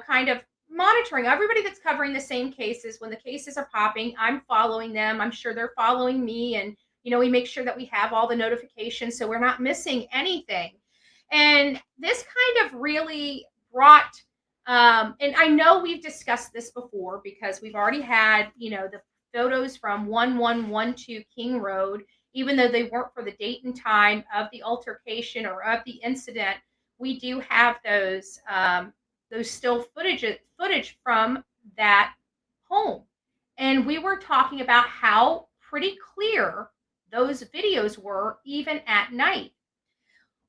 kind of monitoring everybody that's covering the same cases. When the cases are popping, I'm following them. I'm sure they're following me. And, we make sure that we have all the notifications so we're not missing anything. And this kind of really brought, and I know we've discussed this before because we've already had, the photos from 1112 King Road, even though they weren't for the date and time of the altercation or of the incident. We do have those still footage from that home, and we were talking about how pretty clear those videos were even at night.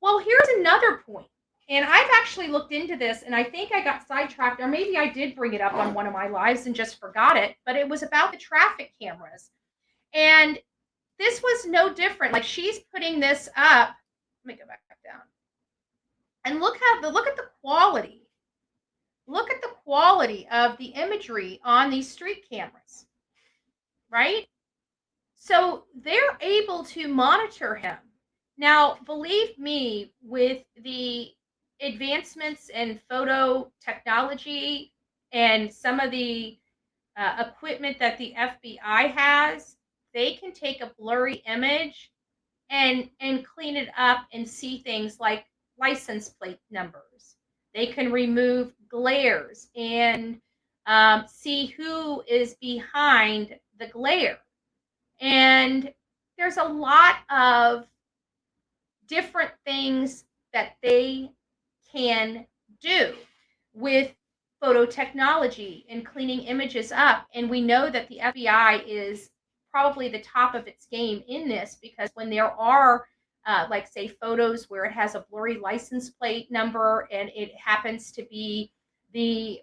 Well, here's another point. And I've actually looked into this, and I think I got sidetracked, or maybe I did bring it up on one of my lives and just forgot it, but it was about the traffic cameras. And this was no different. Like, she's putting this up. Let me go back down. And look at the quality. Look at the quality of the imagery on these street cameras, right? So they're able to monitor him. Now, believe me, with the advancements in photo technology and some of the equipment that the FBI has, they can take a blurry image and clean it up and see things like license plate numbers. They can remove glares and see who is behind the glare. And there's a lot of different things that they can do with photo technology and cleaning images up. And we know that the FBI is probably the top of its game in this, because when there are like, say, photos where it has a blurry license plate number and it happens to be the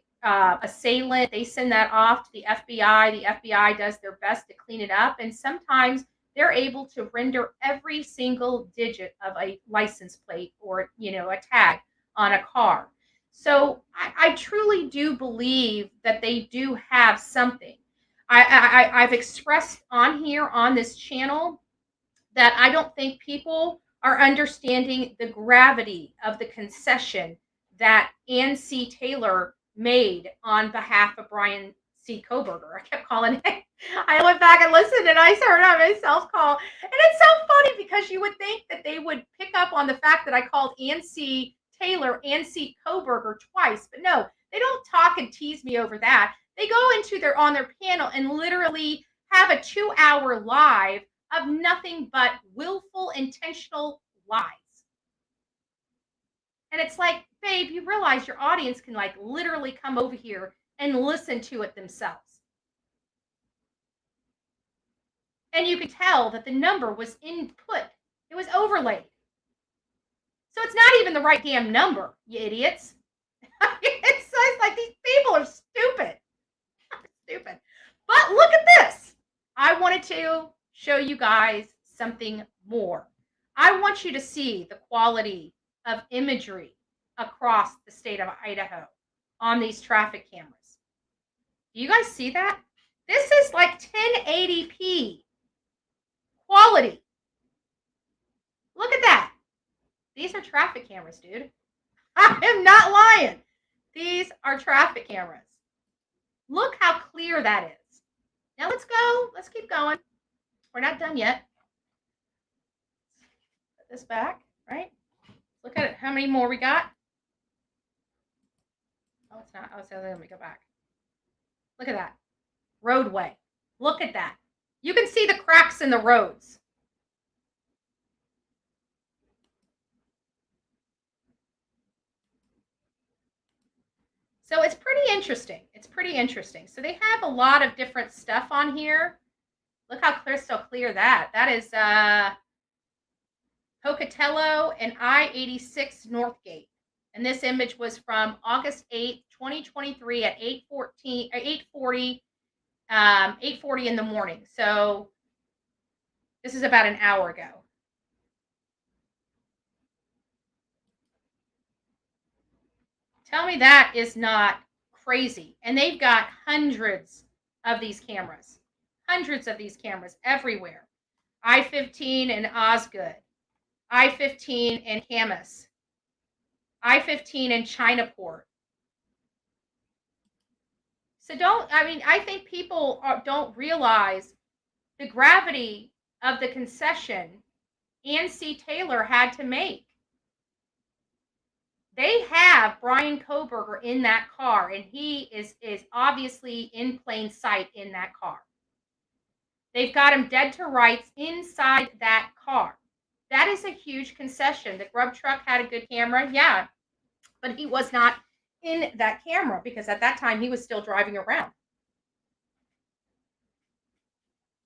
assailant, they send that off to the FBI. The FBI does their best to clean it up, and sometimes they're able to render every single digit of a license plate or, a tag on a car. So I truly do believe that they do have something. I've expressed on here on this channel that I don't think people are understanding the gravity of the concession that Ann C. Taylor made on behalf of Bryan C. KOHBERGER. I kept calling it. I went back and listened, and I heard I myself call. And it's so funny because you would think that they would pick up on the fact that I called Ann C. Taylor Ann C. KOHBERGER twice. But no, they don't talk and tease me over that. They go into on their panel and literally have a 2-hour live of nothing but willful, intentional lies. And it's like, babe, you realize your audience can, like, literally come over here and listen to it themselves. And you could tell that the number was input. It was overlaid. So it's not even the right damn number, you idiots. It's like these people are stupid. Stupid. But look at this. I wanted to show you guys something more. I want you to see the quality of imagery across the state of Idaho on these traffic cameras. Do you guys see that? This is like 1080p quality. Look at that. These are traffic cameras, dude. I am not lying. These are traffic cameras. Look how clear that is. Now let's go. Let's keep going. We're not done yet. Put this back, right? Look at it. How many more we got? Oh, it's not. Oh, so let me go back. Look at that. Roadway. Look at that. You can see the cracks in the roads. So it's pretty interesting. It's pretty interesting. So they have a lot of different stuff on here. Look how crystal clear that. That is Pocatello and I-86 Northgate. And this image was from August 8th, 2023 at 8:40 in the morning. So this is about an hour ago. Tell me that is not crazy. And they've got hundreds of these cameras. Hundreds of these cameras everywhere. I-15 in Osgood. I-15 in Camas. I-15 in Chinaport. So I think people don't realize the gravity of the concession Ann C. Taylor had to make. They have Bryan KOHBERGER in that car, and he is obviously in plain sight in that car. They've got him dead to rights inside that car. That is a huge concession. The grub truck had a good camera, yeah, but he was not in that camera because at that time he was still driving around.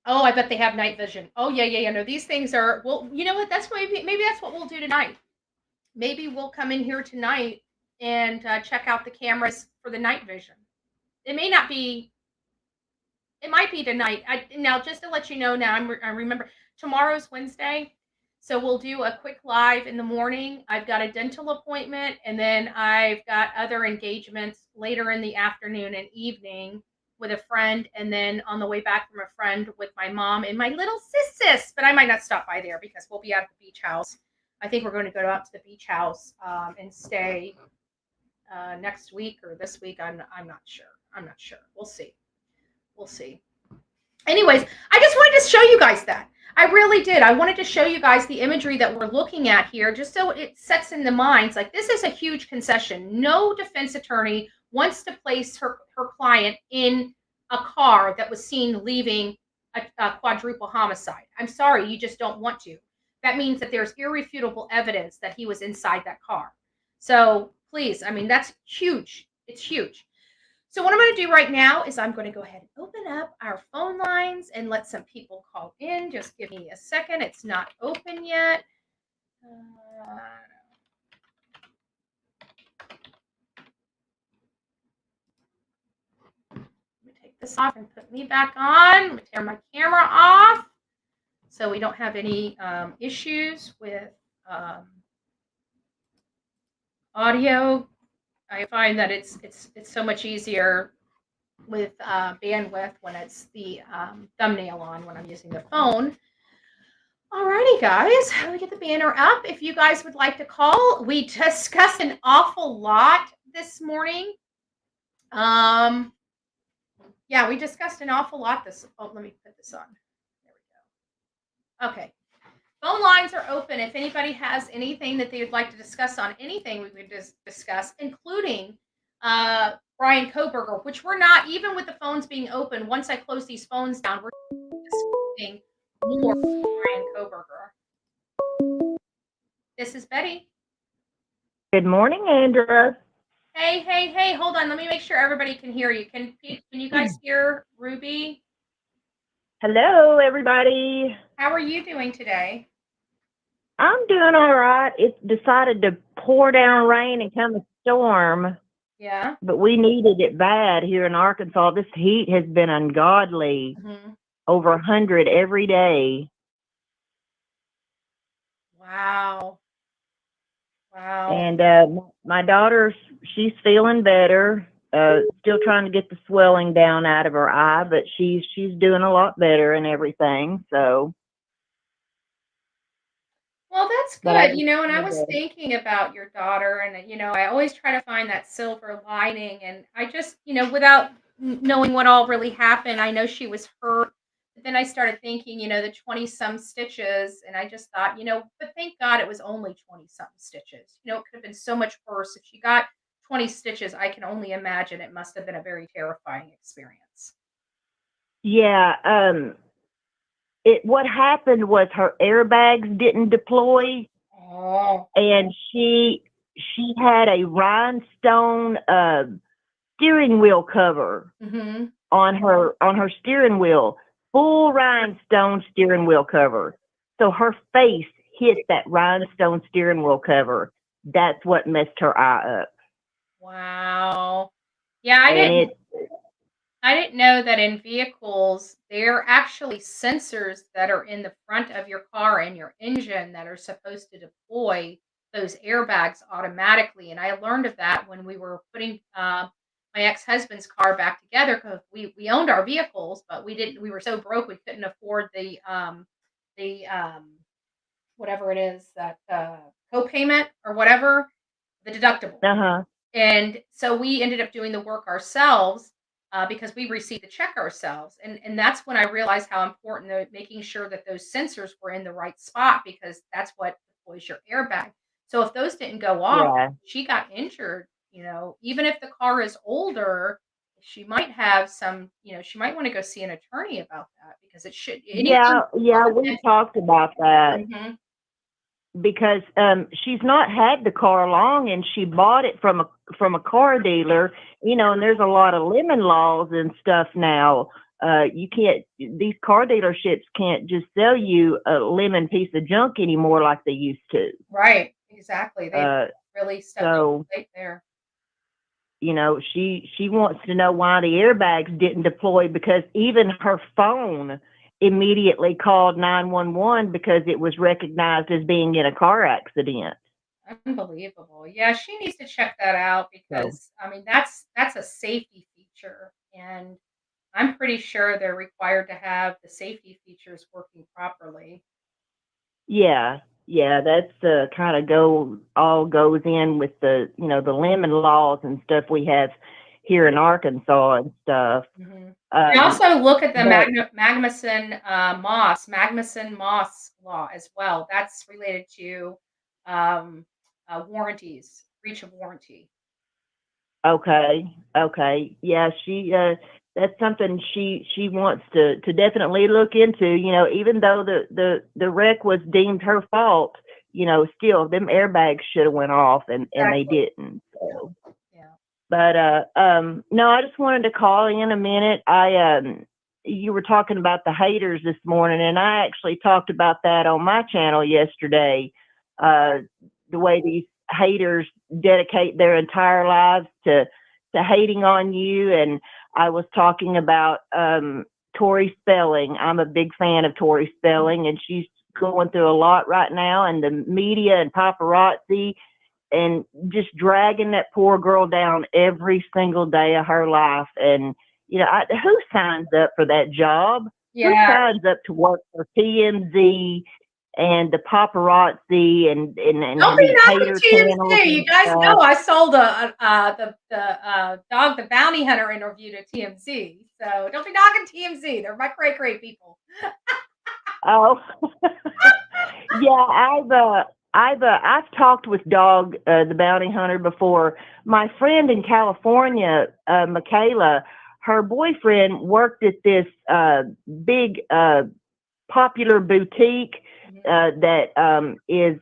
Oh, I bet they have night vision. Oh, yeah. No, these things are, well, you know what? That's maybe that's what we'll do tonight. Maybe we'll come in here tonight and check out the cameras for the night vision. It may not be. It might be tonight. Now, just to let you know, now I remember tomorrow's Wednesday, so we'll do a quick live in the morning. I've got a dental appointment, and then I've got other engagements later in the afternoon and evening with a friend, and then on the way back from a friend with my mom and my little sis. But I might not stop by there because we'll be at the beach house. I think we're going to go out to the beach house and stay next week or this week. I'm not sure. We'll see. Anyways, I just wanted to show you guys that. I really did. I wanted to show you guys the imagery that we're looking at here, just so it sets in the minds. Like, this is a huge concession. No defense attorney wants to place her client in a car that was seen leaving a quadruple homicide. I'm sorry, you just don't want to. That means that there's irrefutable evidence that he was inside that car. So please, that's huge. It's huge. So what I'm going to do right now is I'm going to go ahead and open up our phone lines and let some people call in. Just give me a second. It's not open yet. Let me take this off and put me back on. Let me turn my camera off so we don't have any issues with audio. I find that it's so much easier with bandwidth when it's the thumbnail on when I'm using the phone. Alrighty, guys, let me get the banner up. If you guys would like to call, we discussed an awful lot this morning. Yeah, we discussed an awful lot this. Oh, let me put this on. There we go. Okay. Phone lines are open. If anybody has anything that they would like to discuss on anything we would discuss, including Bryan KOHBERGER, which we're not, even with the phones being open, once I close these phones down, we're discussing more Bryan KOHBERGER. This is Betty. Good morning, Andrea. Hey, hold on. Let me make sure everybody can hear you. Can you guys hear Ruby? Hello, everybody. How are you doing today? I'm doing all right. It's decided to pour down rain and come a storm. Yeah. But we needed it bad here in Arkansas. This heat has been ungodly. Over 100 every day. Wow. And my daughter, she's feeling better. Still trying to get the swelling down out of her eye, but she's doing a lot better and everything. So. Well, that's good. And I was thinking about your daughter, and I always try to find that silver lining. And I just, without knowing what all really happened, I know she was hurt. But then I started thinking, the 20-some stitches, and I just thought, but thank God it was only 20-some stitches. It could have been so much worse. If she got 20 stitches, I can only imagine it must have been a very terrifying experience. Yeah. What happened was her airbags didn't deploy. Oh. And she had a rhinestone steering wheel cover Mm-hmm. on her steering wheel, full rhinestone steering wheel cover. So her face hit that rhinestone steering wheel cover. That's what messed her eye up. Wow. Yeah, And I didn't know that in vehicles, there are actually sensors that are in the front of your car and your engine that are supposed to deploy those airbags automatically. And I learned of that when we were putting my ex-husband's car back together because we owned our vehicles, but we were so broke we couldn't afford the whatever it is that co-payment or whatever, the deductible. uh-huh. And so we ended up doing the work ourselves because we received the check ourselves. And that's when I realized how important making sure that those sensors were in the right spot because that's what deploys your airbag. So if those didn't go off, Yeah. she got injured, even if the car is older, she might have some, she might want to go see an attorney about that because anytime. Yeah, we talked about that. Mhm. Because she's not had the car long, and she bought it from a car dealer, and there's a lot of lemon laws and stuff now. You can't, these car dealerships can't just sell you a lemon piece of junk anymore like they used to. Right, exactly. They really stepped up So the plate there. She wants to know why the airbags didn't deploy, because even her phone immediately called 911 because it was recognized as being in a car accident. Unbelievable. Yeah, she needs to check that out So because I mean that's a safety feature and I'm pretty sure they're required to have the safety features working properly. yeah, that's kind of all goes in with the lemon laws and stuff we have here in Arkansas and stuff. Mhm. And Um, also look at the but Magnuson-Moss law as well. That's related to um, warranties, breach of warranty. okay, yeah, that's something she wants to definitely look into. Even though the wreck was deemed her fault, still them airbags should have went off, and they Exactly. didn't. So. Yeah. But no, I just wanted to call in a minute. You were talking about the haters this morning, and I actually talked about that on my channel yesterday. The way these haters dedicate their entire lives to hating on you, and I was talking about Tori Spelling. I'm a big fan of Tori Spelling, and she's going through a lot right now, and the media and paparazzi and just dragging that poor girl down every single day of her life. And, who signs up for that job? Who Yeah. signs up to work for TMZ and the paparazzi and Don't be these knocking hater channels TMZ. You and guys know stuff? I sold the dog the bounty hunter interview to TMZ. So don't be knocking TMZ. They're my great people. Oh, yeah. I've talked with Dog, the bounty hunter, before. My friend in California, Michaela, her boyfriend worked at this big popular boutique that is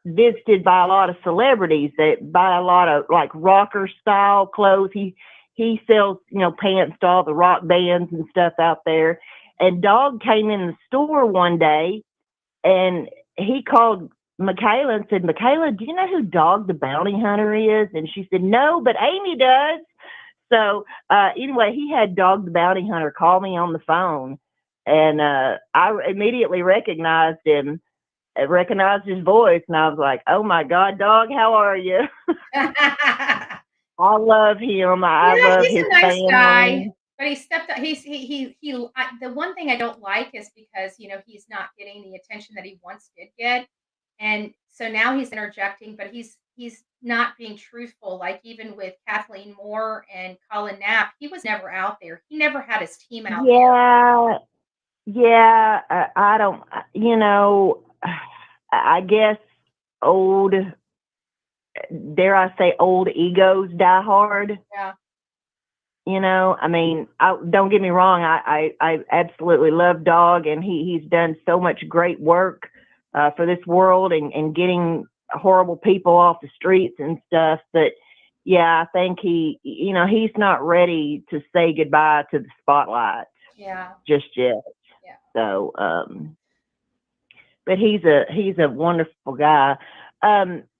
visited by a lot of celebrities that buy a lot of like rocker style clothes. He sells pants to all the rock bands and stuff out there. And Dog came in the store one day, and he called Michaela and said, "Michaela, do you know who Dog the Bounty Hunter is?" And she said, "No, but Amy does." So anyway, he had Dog the Bounty Hunter call me on the phone, and I immediately recognized him, recognized his voice, and I was like, "Oh my God, Dog, how are you?" I love him. I Yeah, love he's his a nice guy, family. but he stepped up. The one thing I don't like is because he's not getting the attention that he once did get, and so now he's interjecting, but he's not being truthful. Like even with Kathleen Moore and Colin Knapp, he was never out there. He never had his team out Yeah, yeah. I don't. I guess old, dare I say, old egos die hard. there. Yeah. I mean, don't get me wrong. I absolutely love Dog, and he's done so much great work for this world and getting horrible people off the streets and stuff. But yeah, I think he's not ready to say goodbye to the spotlight Yeah. just yet. Yeah. So, but he's a wonderful guy.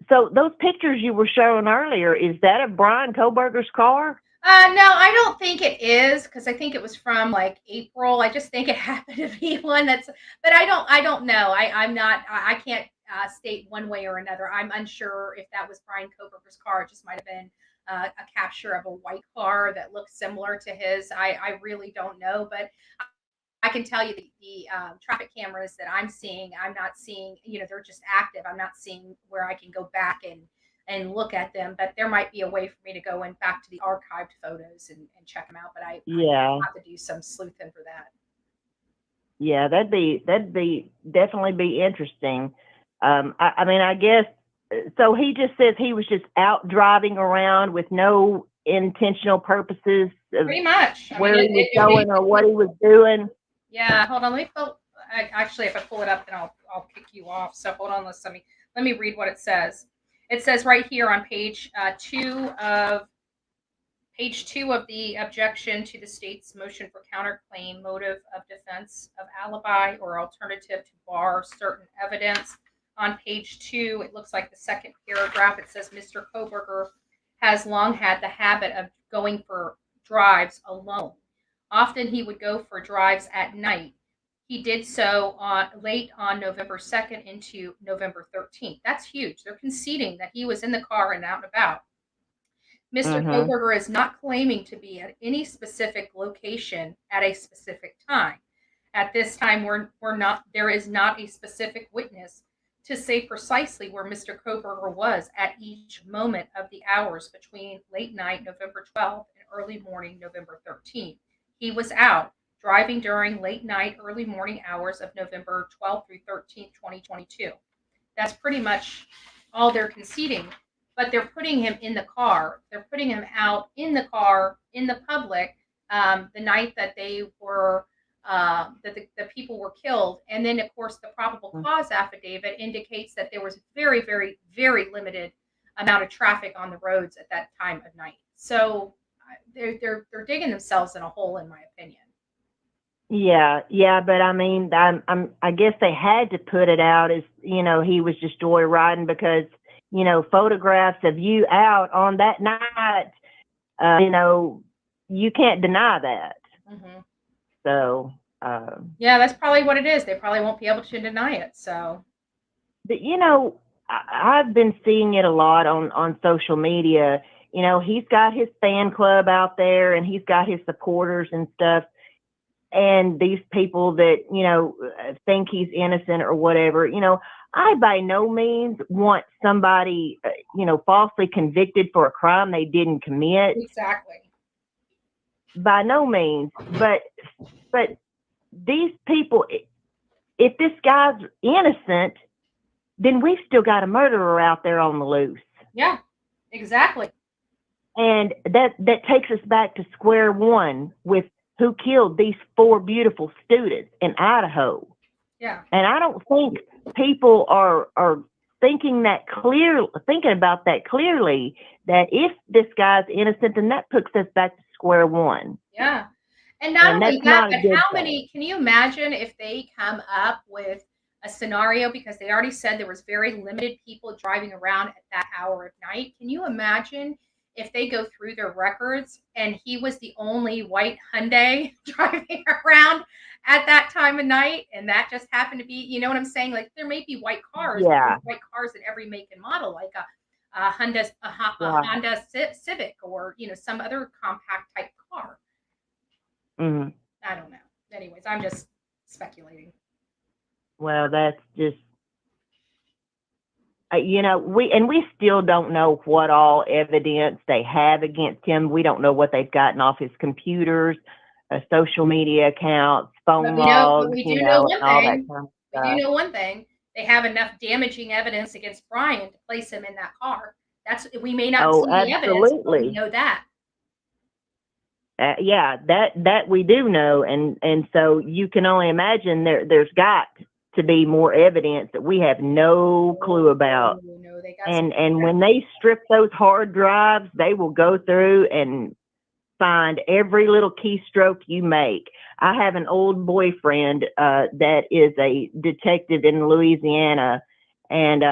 So those pictures you were showing earlier, is that a Bryan KOHBERGER's car? No, I don't think it is because I think it was from like April. I just think it happened to be one that's, but I don't know. I'm not, I can't state one way or another. I'm unsure if that was Bryan KOHBERGER's car. It just might have been a capture of a white car that looks similar to his. I really don't know, but I can tell you the traffic cameras that I'm seeing, I'm not seeing, they're just active. I'm not seeing where I can go back and look at them, but there might be a way for me to go in back to the archived photos and check them out. But I Yeah. have to do some sleuthing for that. Yeah, that'd be definitely be interesting. I mean, I guess so. He just says he was just out driving around with no intentional purposes of Pretty much. where he was going or what he was doing. Yeah, hold on. Let me pull. Actually, if I pull it up, then I'll kick you off. So hold on. Let me read what it says. It says right here on page two of the objection to the state's motion for counterclaim, motive of defense of alibi or alternative to bar certain evidence. On page 2, it looks like the second paragraph. It says Mr. KOHBERGER has long had the habit of going for drives alone. Often he would go for drives at night. He did so late on November 2nd into November 13th. That's huge. They're conceding that he was in the car and out and about. Mr. KOHBERGER is not claiming to be at any specific location at a specific time. At this time, there is not a specific witness to say precisely where Mr. KOHBERGER was at each moment of the hours between late night November 12th and early morning November 13th. He was out driving during late night, early morning hours of November 12th through 13th, 2022. That's pretty much all they're conceding. But they're putting him in the car. They're putting him out in the car, in the public, the night that they were, that the people were killed. And then, of course, the probable cause affidavit indicates that there was very, very, very limited amount of traffic on the roads at that time of night. So they're digging themselves in a hole, in my opinion. Yeah, but I mean, I guess they had to put it out as, he was just joyriding because, photographs of you out on that night, you can't deny that. Mm-hmm. So, yeah, that's probably what it is. They probably won't be able to deny it. So, but I've been seeing it a lot on social media. He's got his fan club out there and he's got his supporters and stuff. And these people that, think he's innocent or whatever, I by no means want somebody, falsely convicted for a crime they didn't commit. Exactly. By no means. But these people, if this guy's innocent, then we've still got a murderer out there on the loose. Yeah, exactly. And that takes us back to square one with who killed these 4 beautiful students in Idaho. Yeah. And I don't think people are thinking about that clearly, that if this guy's innocent, then that puts us back to square one. Yeah. And not only that, but how thing. many, can you imagine if they come up with a scenario, because they already said there was very limited people driving around at that hour of night. Can you imagine if they go through their records and he was the only white Hyundai driving around at that time of night, and that just happened to be, you know what I'm saying? Like there may be white cars, white cars in every make and model, like a Honda Civic or some other compact type car. Mm-hmm. I don't know. Anyways, I'm just speculating. Well, that's just. We still don't know what all evidence they have against him. We don't know what they've gotten off his computers, social media accounts, phone logs, we do know one all thing. that kind of We stuff. do know one thing. They have enough damaging evidence against Bryan to place him in that car. We may not see the evidence, but we know that. Yeah, that we do know, and so you can only imagine there's got to be more evidence that we have no clue about. No true. They got And when they strip those hard drives, they will go through and find every little keystroke you make. I have an old boyfriend that is a detective in Louisiana, and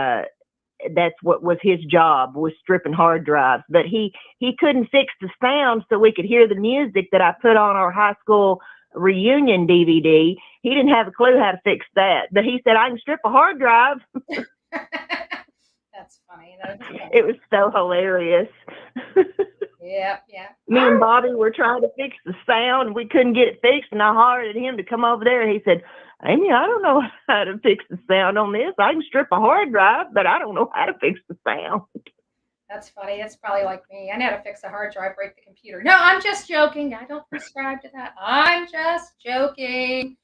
that's what was his job, was stripping hard drives. But he couldn't fix the sound so we could hear the music that I put on our high school reunion DVD. He didn't have a clue how to fix that, but he said, I can strip a hard drive. That's funny. It was so hilarious. Yeah. Me and Bobby were trying to fix the sound, and we couldn't get it fixed, and I hollered at him to come over there. He said, Amy, I don't know how to fix the sound on this. I can strip a hard drive, but I don't know how to fix the sound. That's funny. That's probably like me. I know how to fix a hard drive, break the computer. No, I'm just joking. I don't prescribe to that. I'm just joking.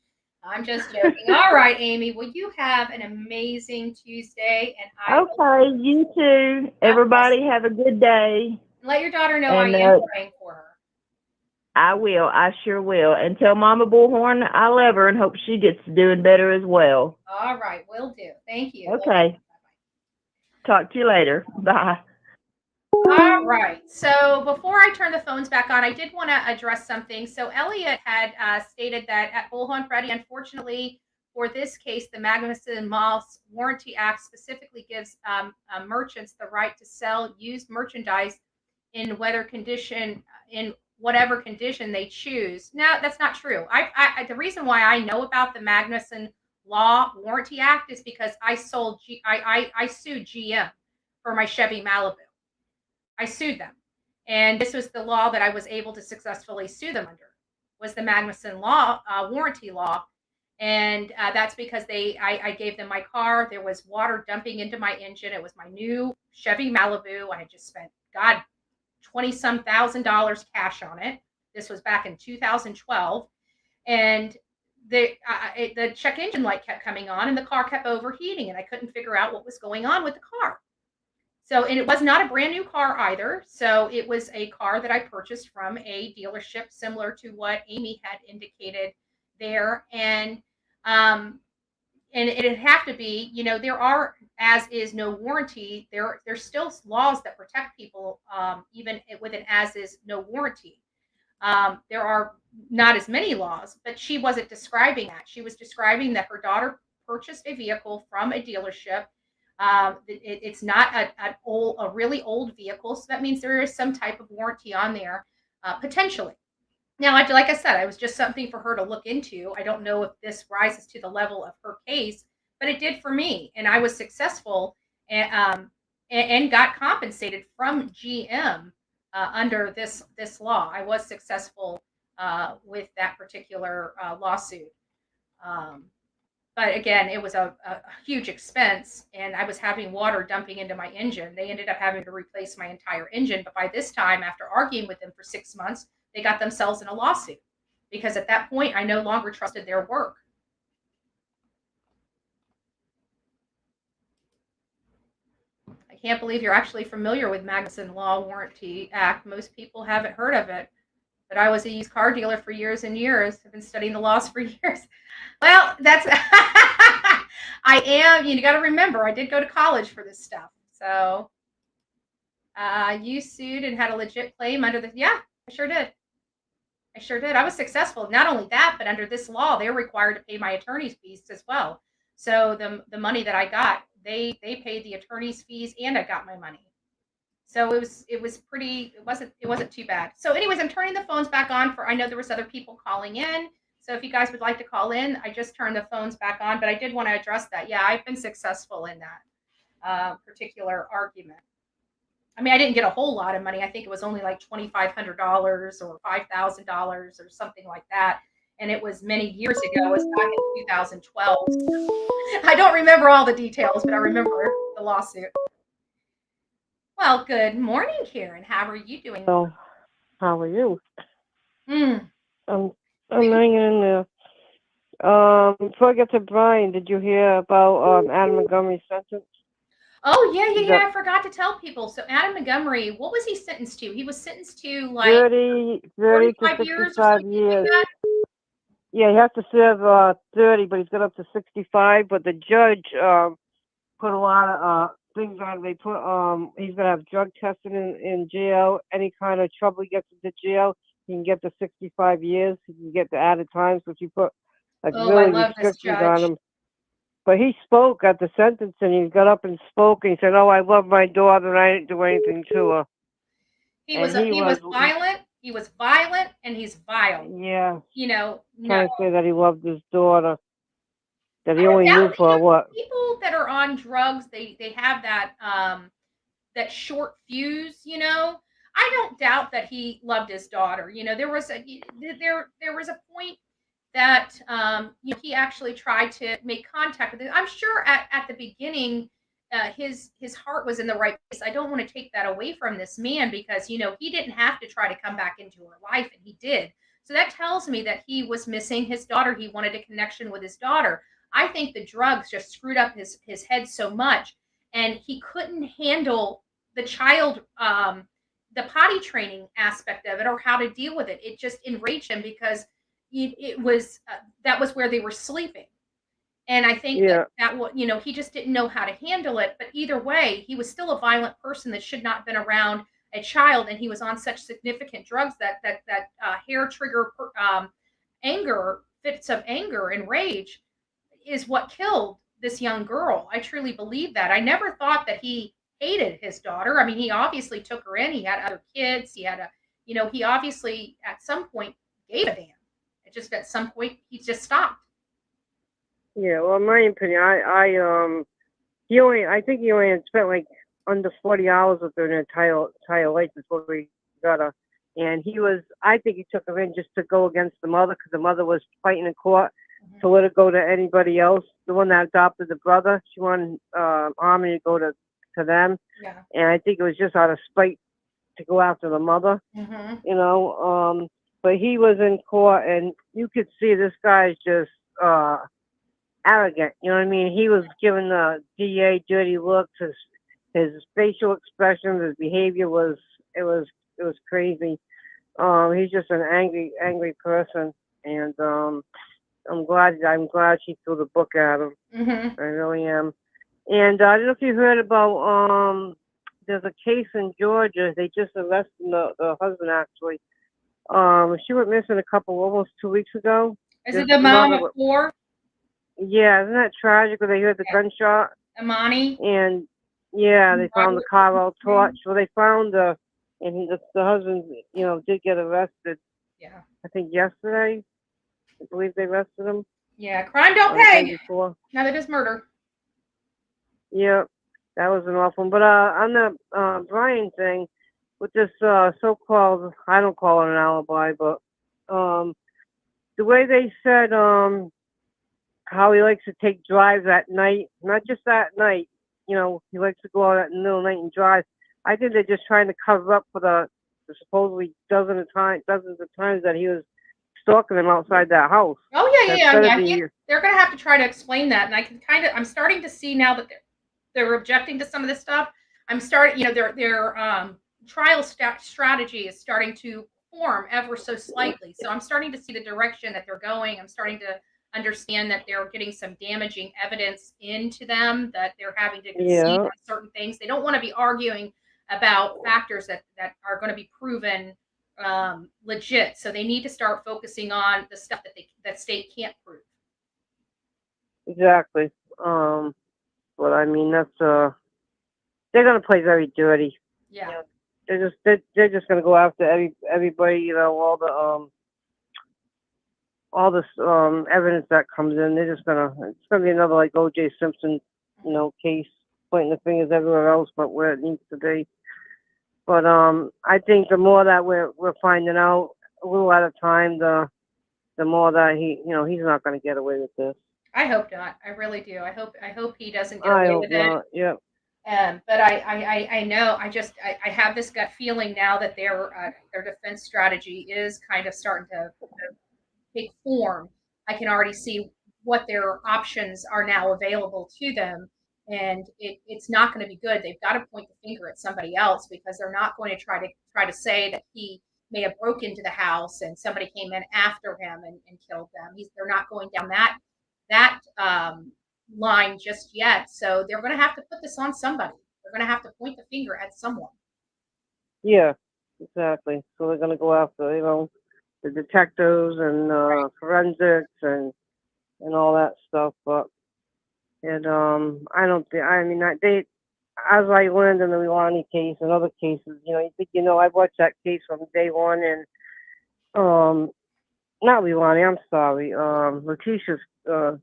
All right, Amy. Well, you have an amazing Tuesday, and Okay, you too. Everybody have a good day. Let your daughter know And, I am praying for her. I will. I sure will. And tell Mama Bullhorn I love her and hope she gets to doing better as well. All right, will do. Thank you. Okay. Talk to you later. Bye. All right. So before I turn the phones back on, I did want to address something. So Elliot had stated that at Bullhorn Freddy, unfortunately, for this case, the Magnuson-Moss Warranty Act specifically gives merchants the right to sell used merchandise in whatever condition they choose. Now, that's not true. The reason why I know about the Magnuson Law Warranty Act is because I sued GM for my Chevy Malibu. I sued them. And this was the law that I was able to successfully sue them under, was the Magnuson Law, warranty law. And that's because I gave them my car. There was water dumping into my engine. It was my new Chevy Malibu. I had just spent, $20-some thousand cash on it. This was back in 2012. And the check engine light kept coming on and the car kept overheating, and I couldn't figure out what was going on with the car. So, and it was not a brand new car either. So it was a car that I purchased from a dealership similar to what Amy had indicated there. And it'd have to be, there are, as is no warranty, there's still laws that protect people, even with an as is no warranty. There are not as many laws, but she wasn't describing that. She was describing that her daughter purchased a vehicle from a dealership. It's not a really old vehicle, so that means there is some type of warranty on there, potentially. Now, like I said, it was just something for her to look into. I don't know if this rises to the level of her case, but it did for me, and I was successful and got compensated from GM under this law. I was successful with that particular lawsuit. But again, it was a huge expense, and I was having water dumping into my engine. They ended up having to replace my entire engine. But by this time, after arguing with them for 6 months, they got themselves in a lawsuit because at that point, I no longer trusted their work. I can't believe you're actually familiar with Magnuson Law Warranty Act. Most people haven't heard of it. But I was a used car dealer for years and years. I've been studying the laws for years. Well, that's I am. You got to remember, I did go to college for this stuff. So you sued and had a legit claim under the. Yeah, I sure did. I was successful. Not only that, but under this law, they're required to pay my attorney's fees as well. So the money that I got, they paid the attorney's fees, and I got my money. So it was pretty. It wasn't too bad. So, anyways, I'm turning the phones back on I know there was other people calling in. So if you guys would like to call in, I just turned the phones back on. But I did want to address that. Yeah, I've been successful in that particular argument. I mean, I didn't get a whole lot of money. I think it was only like $2,500 or $5,000 or something like that. And it was many years ago. It was back in 2012. I don't remember all the details, but I remember the lawsuit. Well, good morning, Karen. How are you doing? Oh, how are you? I'm hanging in there. Before I get to Bryan, did you hear about Adam Montgomery's sentence? Oh, yeah. I forgot to tell people. So Adam Montgomery, what was he sentenced to? He was sentenced to like 30 to 65 years. Like yeah, he has to serve 30, but he's got up to 65. But the judge put a lot of things on. They put he's gonna have drug testing in jail. Any kind of trouble he gets into jail, he can get to 65 years. He can get the added time. So she put like Oh, I really love this restrictions on judge. him. But he spoke at the sentencing. He got up and spoke. And he said, "Oh, I love my daughter, and I didn't do anything to her." He And was violent. He was violent, and he's vile. yeah, You know, no. trying to say that he loved his daughter, that he I don't only knew doubt for what. people that are on drugs. They have that that short fuse. You know, I don't doubt that he loved his daughter. You know, there was a point that you know, he actually tried to make contact with it. I'm sure at the beginning, his heart was in the right place. I don't want to take that away from this man because you know he didn't have to try to come back into her life, and he did. So that tells me that he was missing his daughter. He wanted a connection with his daughter. I think the drugs just screwed up his head so much, and he couldn't handle the child. The potty training aspect of it or how to deal with it. It just enraged him because it was that was where they were sleeping, and I think Yeah, that what you know he just didn't know how to handle it. But either way, he was still a violent person that should not have been around a child, and he was on such significant drugs that hair trigger anger fits of anger and rage is what killed this young girl. I truly believe that. I never thought that he hated his daughter. I mean, he obviously took her in. He had other kids. He had a, you know, he obviously at some point gave a damn. It just at some point he just stopped. yeah. Well, in my opinion, I think he only had spent like under 40 hours with her entire life before he got her. And I think he took her in just to go against the mother because the mother was fighting in court to let her go to anybody else. The one that adopted the brother, she wanted Harmony to go to them. Yeah. And I think it was just out of spite to go after the mother, Mm-hmm. you know. But he was in court, and you could see this guy's just arrogant. You know what I mean? He was giving the DA dirty looks. His facial expressions, his behavior was crazy. He's just an angry person, and I'm glad she threw the book at him. Mm-hmm. I really am. And I don't know if you heard about there's a case in Georgia. They just arrested the husband actually. She went missing almost 2 weeks ago. Is it the mom of four? Yeah, isn't that tragic when they heard the gunshot? Amani? And yeah, they found the car all torched. Well, they found and the husband, you know, did get arrested. Yeah. I think yesterday. I believe they arrested him. Yeah, crime don't pay. Neither does murder. Yeah, that was an awful one. But on the Bryan thing, with this so-called, I don't call it an alibi, but the way they said how he likes to take drives at night, not just at night, you know, he likes to go out at the middle of the night and drive. I think they're just trying to cover up for the supposedly dozens of times that he was stalking him outside that house. Oh yeah. They're gonna have to try to explain that, and I'm starting to see now that they're objecting to some of this stuff. I'm starting, you know, their trial strategy is starting to form ever so slightly. So I'm starting to see the direction that they're going. I'm starting to understand that they're getting some damaging evidence into them, that they're having to concede on certain things. They don't want to be arguing about factors that are going to be proven legit. So they need to start focusing on the stuff that state can't prove. Exactly. But I mean, that's they're gonna play very dirty. Yeah. You know, they're just gonna go after everybody. You know, all this evidence that comes in. It's gonna be another like O.J. Simpson, you know, case, pointing the fingers everywhere else but where it needs to be. But I think the more that we're finding out a little at a time, the more that he's not going to get away with this. I hope not. I really do. I hope he doesn't get away with it. Yeah. But I know I have this gut feeling now that their defense strategy is kind of starting to take form. I can already see what their options are now available to them. And it's not going to be good. They've got to point the finger at somebody else because they're not going to try to say that he may have broke into the house and somebody came in after him and killed them. They're not going down that line just yet. So they're going to have to put this on somebody. They're going to have to point the finger at someone. Yeah, exactly. So they're going to go after, the detectives and forensics and all that stuff. But I don't think. I mean, they, as I learned in the Milani case and other cases, you think I've watched that case from day one, and not Milani. I'm sorry. Letitia's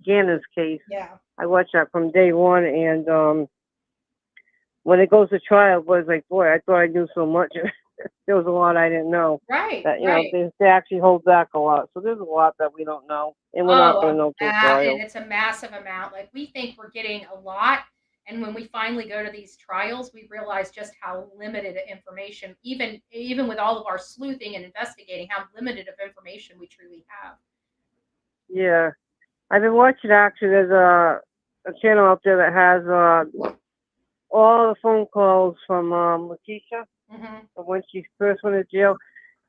Gannon's case. Yeah. I watched that from day one, and when it goes to trial, it was like, boy, I thought I knew so much. There was a lot I didn't know. Right. That Right. they actually hold back a lot. So there's a lot that we don't know, and we're not going to know till And trial. it's a massive amount. Like we think we're getting a lot, and when we finally go to these trials, we realize just how limited information, even with all of our sleuthing and investigating, how limited of information we truly have. Yeah, I've been watching. Actually, there's a channel out there that has all the phone calls from Letitia from when she first went to jail.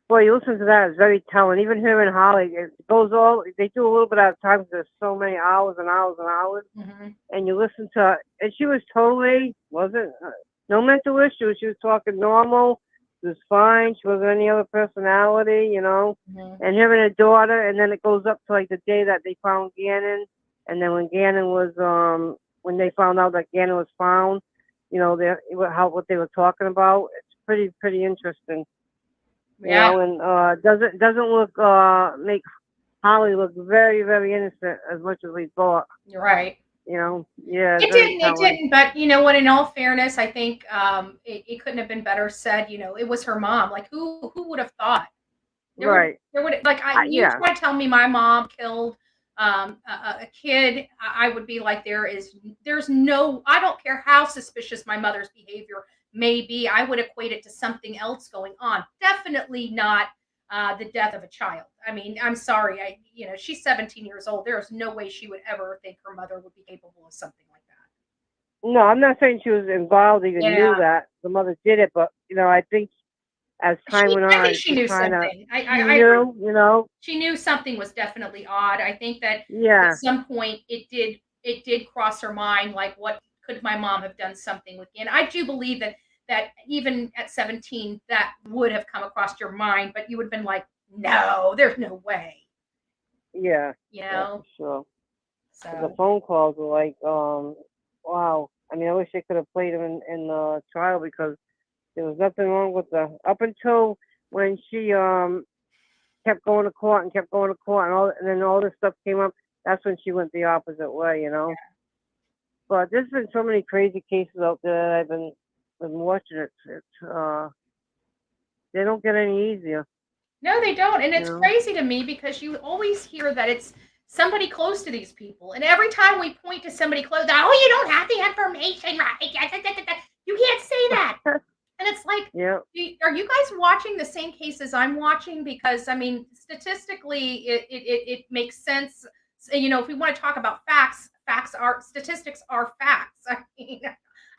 Boy, you listen to that; it's very telling. Even her and Holly, it goes all. They do a little bit at a time because there's so many hours and hours and hours. And you listen to, and she was totally wasn't no mental issues. She was talking normal. She was fine. She wasn't any other personality, And her and her daughter, and then it goes up to like the day that they found Gannon, and then when Gannon was when they found out that Gannon was found, what they were talking about. It's pretty interesting. Yeah. And doesn't look make Holly look very, very innocent as much as we thought. You're right. Yeah. It didn't. But you know what? In all fairness, I think it couldn't have been better said. It was her mom. Like who would have thought? Right. There would like you Yeah. try to tell me my mom killed a kid. I would be like, there's no. I don't care how suspicious my mother's behavior may be. I would equate it to something else going on. Definitely not the death of a child. I mean, I'm sorry. She's 17 years old. There's no way she would ever think her mother would be capable of something like that. No, I'm not saying she was involved, even knew Yeah. that the mother did it, but I think as time went on, I think she knew something. She knew, She knew something was definitely odd. I think that Yeah. at some point it did cross her mind, like what could my mom have done something with? And I do believe that even at 17 that would have come across your mind, but you would have been like, no, there's no way. Yeah. You Yeah, know? for sure. So The phone calls were like, wow. I mean, I wish they could have played them in the trial because there was nothing wrong with up until when she kept going to court and kept going to court and then all this stuff came up. That's when she went the opposite way, But there's been so many crazy cases out there that I've been watching. It's they don't get any easier. no, they don't. And it's No. crazy to me because you always hear that it's somebody close to these people. And every time we point to somebody close, oh, you don't have the information, right? You can't say that. And it's like, Yeah. are you guys watching the same cases I'm watching? Because I mean, statistically, it makes sense. So, if we want to talk about facts, statistics are facts. I mean,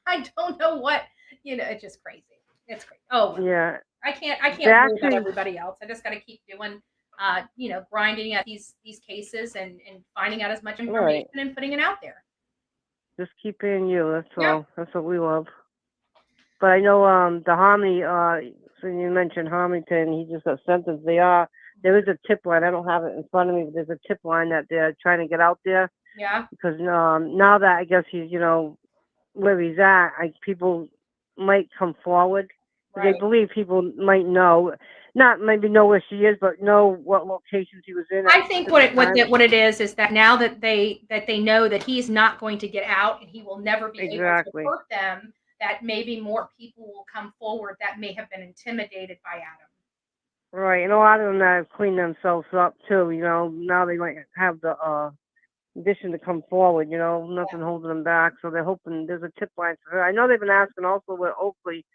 I don't know what It's just crazy. It's crazy. Oh, well. Yeah. I can't worry Actually- about everybody else. I just got to keep doing, grinding at these cases and finding out as much information and putting it out there. Just keep being you. That's Yep. all. That's what we love. But I know the Harmony. So you mentioned Harmington. He just got sentenced. There is a tip line. I don't have it in front of me, but there's a tip line that they're trying to get out there. Yeah. Because now that I guess he's where he's at, people might come forward. Right. They believe people might know, not maybe know where she is, but know what locations he was in. I think what it is that now that they know that he's not going to get out and he will never be Exactly. able to hurt them, that maybe more people will come forward that may have been intimidated by Adam. Right, and a lot of them that have cleaned themselves up too. Now they might have the condition to come forward. Nothing holding them back. So they're hoping there's a tip line for her. I know they've been asking also with Oakley,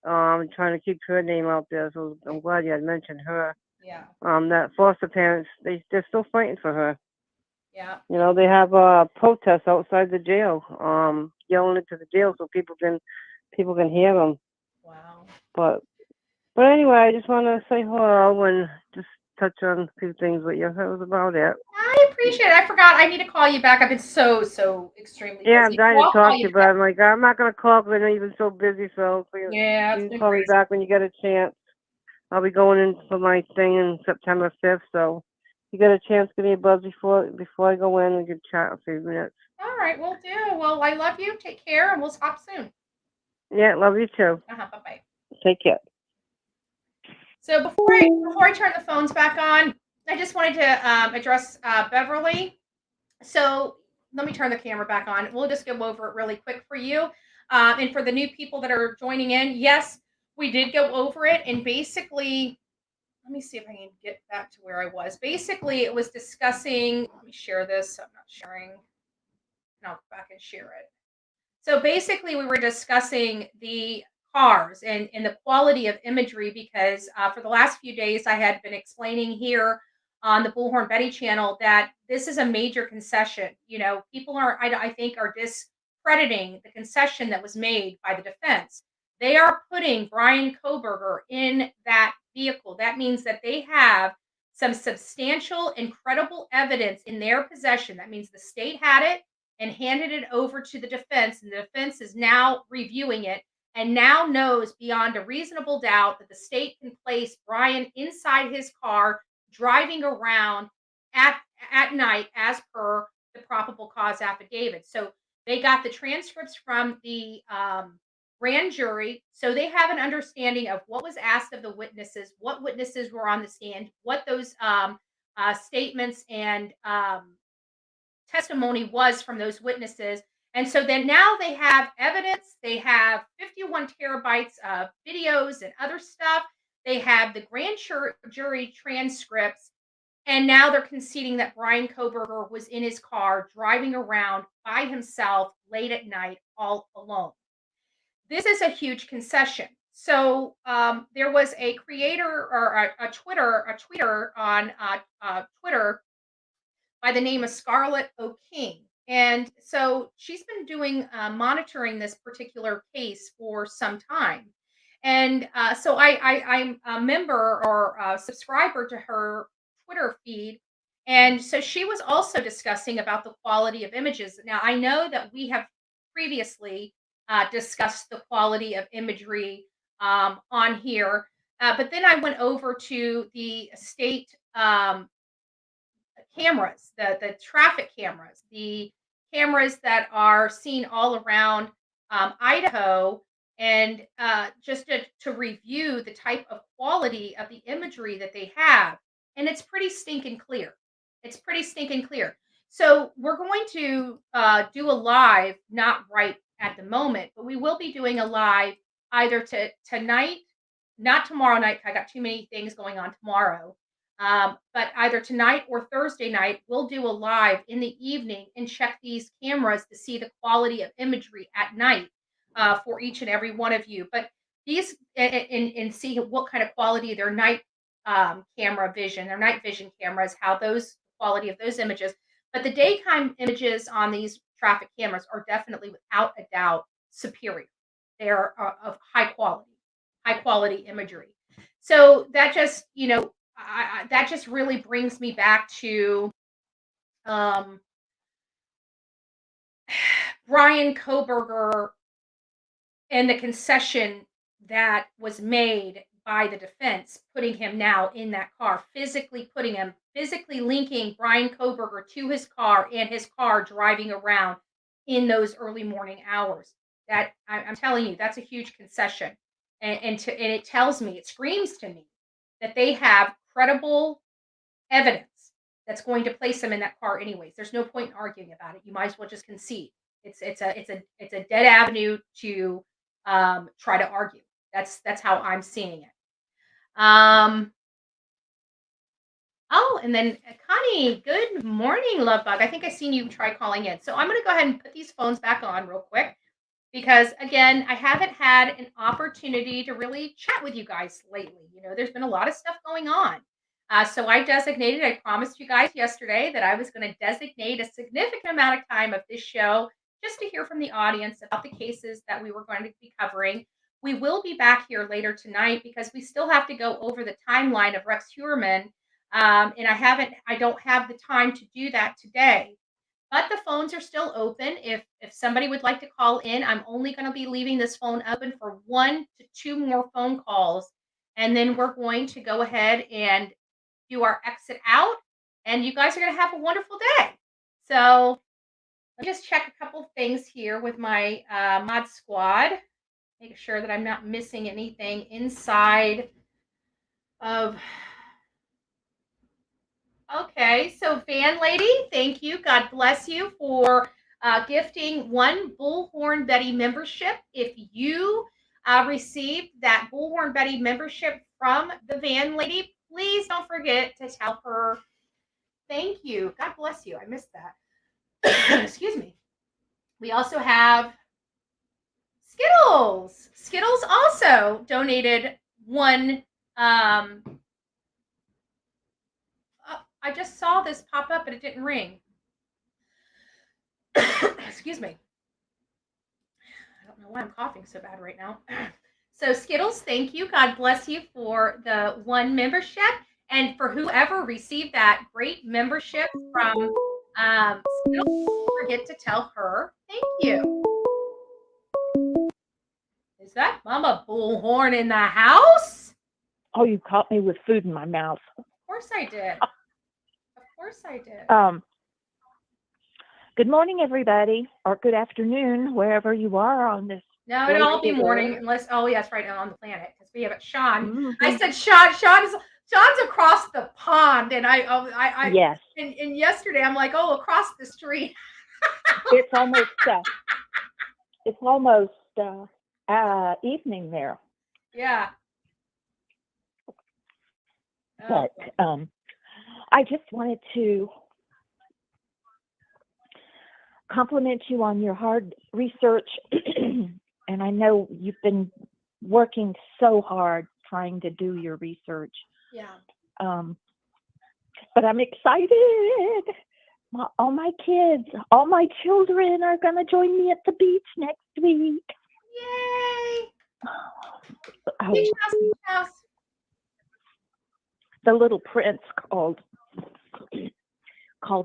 trying to keep her name out there. So I'm glad you had mentioned her. Yeah. That foster parents, they're still fighting for her. Yeah. They have protests outside the jail, yelling into the jail so people can hear them. Wow. But anyway, I just want to say hello and just touch on a few things with you. That was about it. I appreciate it. I forgot I need to call you back. I've been so extremely Yeah, I'm busy. dying So to I'll talk call to you, you but back. I'm like, I'm not going to call because I know you've been so busy, so please, Yeah, you it's can been call me crazy. back when you get a chance. I'll be going in for my thing on September 5th, so if you get a chance, give me a buzz before I go in and can chat a few minutes. All right, we'll do. Well, I love you. Take care, and we'll talk soon. Yeah, love you too. Bye-bye. Take care. So before I turn the phones back on, I just wanted to address Beverly. So let me turn the camera back on. We'll just go over it really quick for you. And for the new people that are joining in, yes, we did go over it. And basically, let me see if I can get back to where I was. Basically, it was discussing, let me share this. I'm not sharing. And I'll go back and share it. So basically, we were discussing the cars and the quality of imagery because for the last few days, I had been explaining here on the Bullhorn Betty channel that this is a major concession. You know, people I think, are discrediting the concession that was made by the defense. They are putting Bryan Kohberger in that vehicle. That means that they have some substantial and credible evidence in their possession. That means the state had it and handed it over to the defense, and the defense is now reviewing it and now knows beyond a reasonable doubt that the state can place Bryan inside his car driving around at night as per the probable cause affidavit. So they got the transcripts from the grand jury, so they have an understanding of what was asked of the witnesses, what witnesses were on the stand, what those statements and testimony was from those witnesses. And so then now they have evidence. They have 51 terabytes of videos and other stuff. They have the grand jury transcripts. And now they're conceding that Bryan Kohberger was in his car driving around by himself late at night all alone. This is a huge concession. So there was a creator or a tweeter on Twitter by the name of Scarlett O'King. And so she's been doing monitoring this particular case for some time. And so I'm a member or a subscriber to her Twitter feed. And so she was also discussing about the quality of images. Now, I know that we have previously discussed the quality of imagery on here. But then I went over to the state cameras, the traffic cameras, the cameras that are seen all around Idaho, and just to review the type of quality of the imagery that they have. And it's pretty stinking clear. It's pretty stinking clear. So we're going to do a live, not right at the moment, but we will be doing a live either tonight, not tomorrow night. I got too many things going on tomorrow. But either tonight or Thursday night, we'll do a live in the evening and check these cameras to see the quality of imagery at night for each and every one of you. But these and see what kind of quality their night camera vision, their night vision cameras, how those quality of those images. But the daytime images on these traffic cameras are definitely, without a doubt, superior. They are of high quality imagery. So that just, that just really brings me back to Bryan Kohberger and the concession that was made by the defense, putting him now in that car, physically linking Bryan Kohberger to his car and his car driving around in those early morning hours. That I'm telling you, that's a huge concession. And it tells me, it screams to me that they have credible evidence that's going to place them in that car anyways. There's no point in arguing about it. You might as well just concede. It's a dead avenue to try to argue. That's how I'm seeing it. Oh, and then Connie, good morning, love bug. I think I seen you try calling in. So I'm going to go ahead and put these phones back on real quick because, again, I haven't had an opportunity to really chat with you guys lately. There's been a lot of stuff going on. So I promised you guys yesterday that I was going to designate a significant amount of time of this show just to hear from the audience about the cases that we were going to be covering. We will be back here later tonight because we still have to go over the timeline of Rex Heuermann And I don't have the time to do that today. But the phones are still open. If somebody would like to call in, I'm only going to be leaving this phone open for 1 to 2 more phone calls, and then we're going to go ahead and do our exit out, and you guys are going to have a wonderful day. So let me just check a couple things here with my mod squad, make sure that I'm not missing anything inside of. Okay, so Van Lady, thank you. God bless you for gifting 1 Bullhorn Betty membership. If you received that Bullhorn Betty membership from the Van Lady, please don't forget to tell her thank you. God bless you. I missed that. Excuse me. We also have Skittles. Skittles also donated 1. I just saw this pop up, but it didn't ring. Excuse me. I don't know why I'm coughing so bad right now. So Skittles, thank you. God bless you for the 1 membership. And for whoever received that great membership from Skittles, don't forget to tell her thank you. Is that Mama Bullhorn in the house? Oh, you caught me with food in my mouth. Of course I did. Of course I did. Good morning, everybody, or good afternoon, wherever you are on this. No, it'll all be morning unless, oh yes, right now on the planet, because we have it. Sean. Mm-hmm. I said Sean's across the pond, and I yes. And yesterday I'm like, oh, across the street. It's almost evening there. Yeah. But I just wanted to compliment you on your hard research. And I know you've been working so hard trying to do your research. Yeah. But I'm excited. All my kids, all my children are going to join me at the beach next week. Yay! Oh. Beach house. The little prince called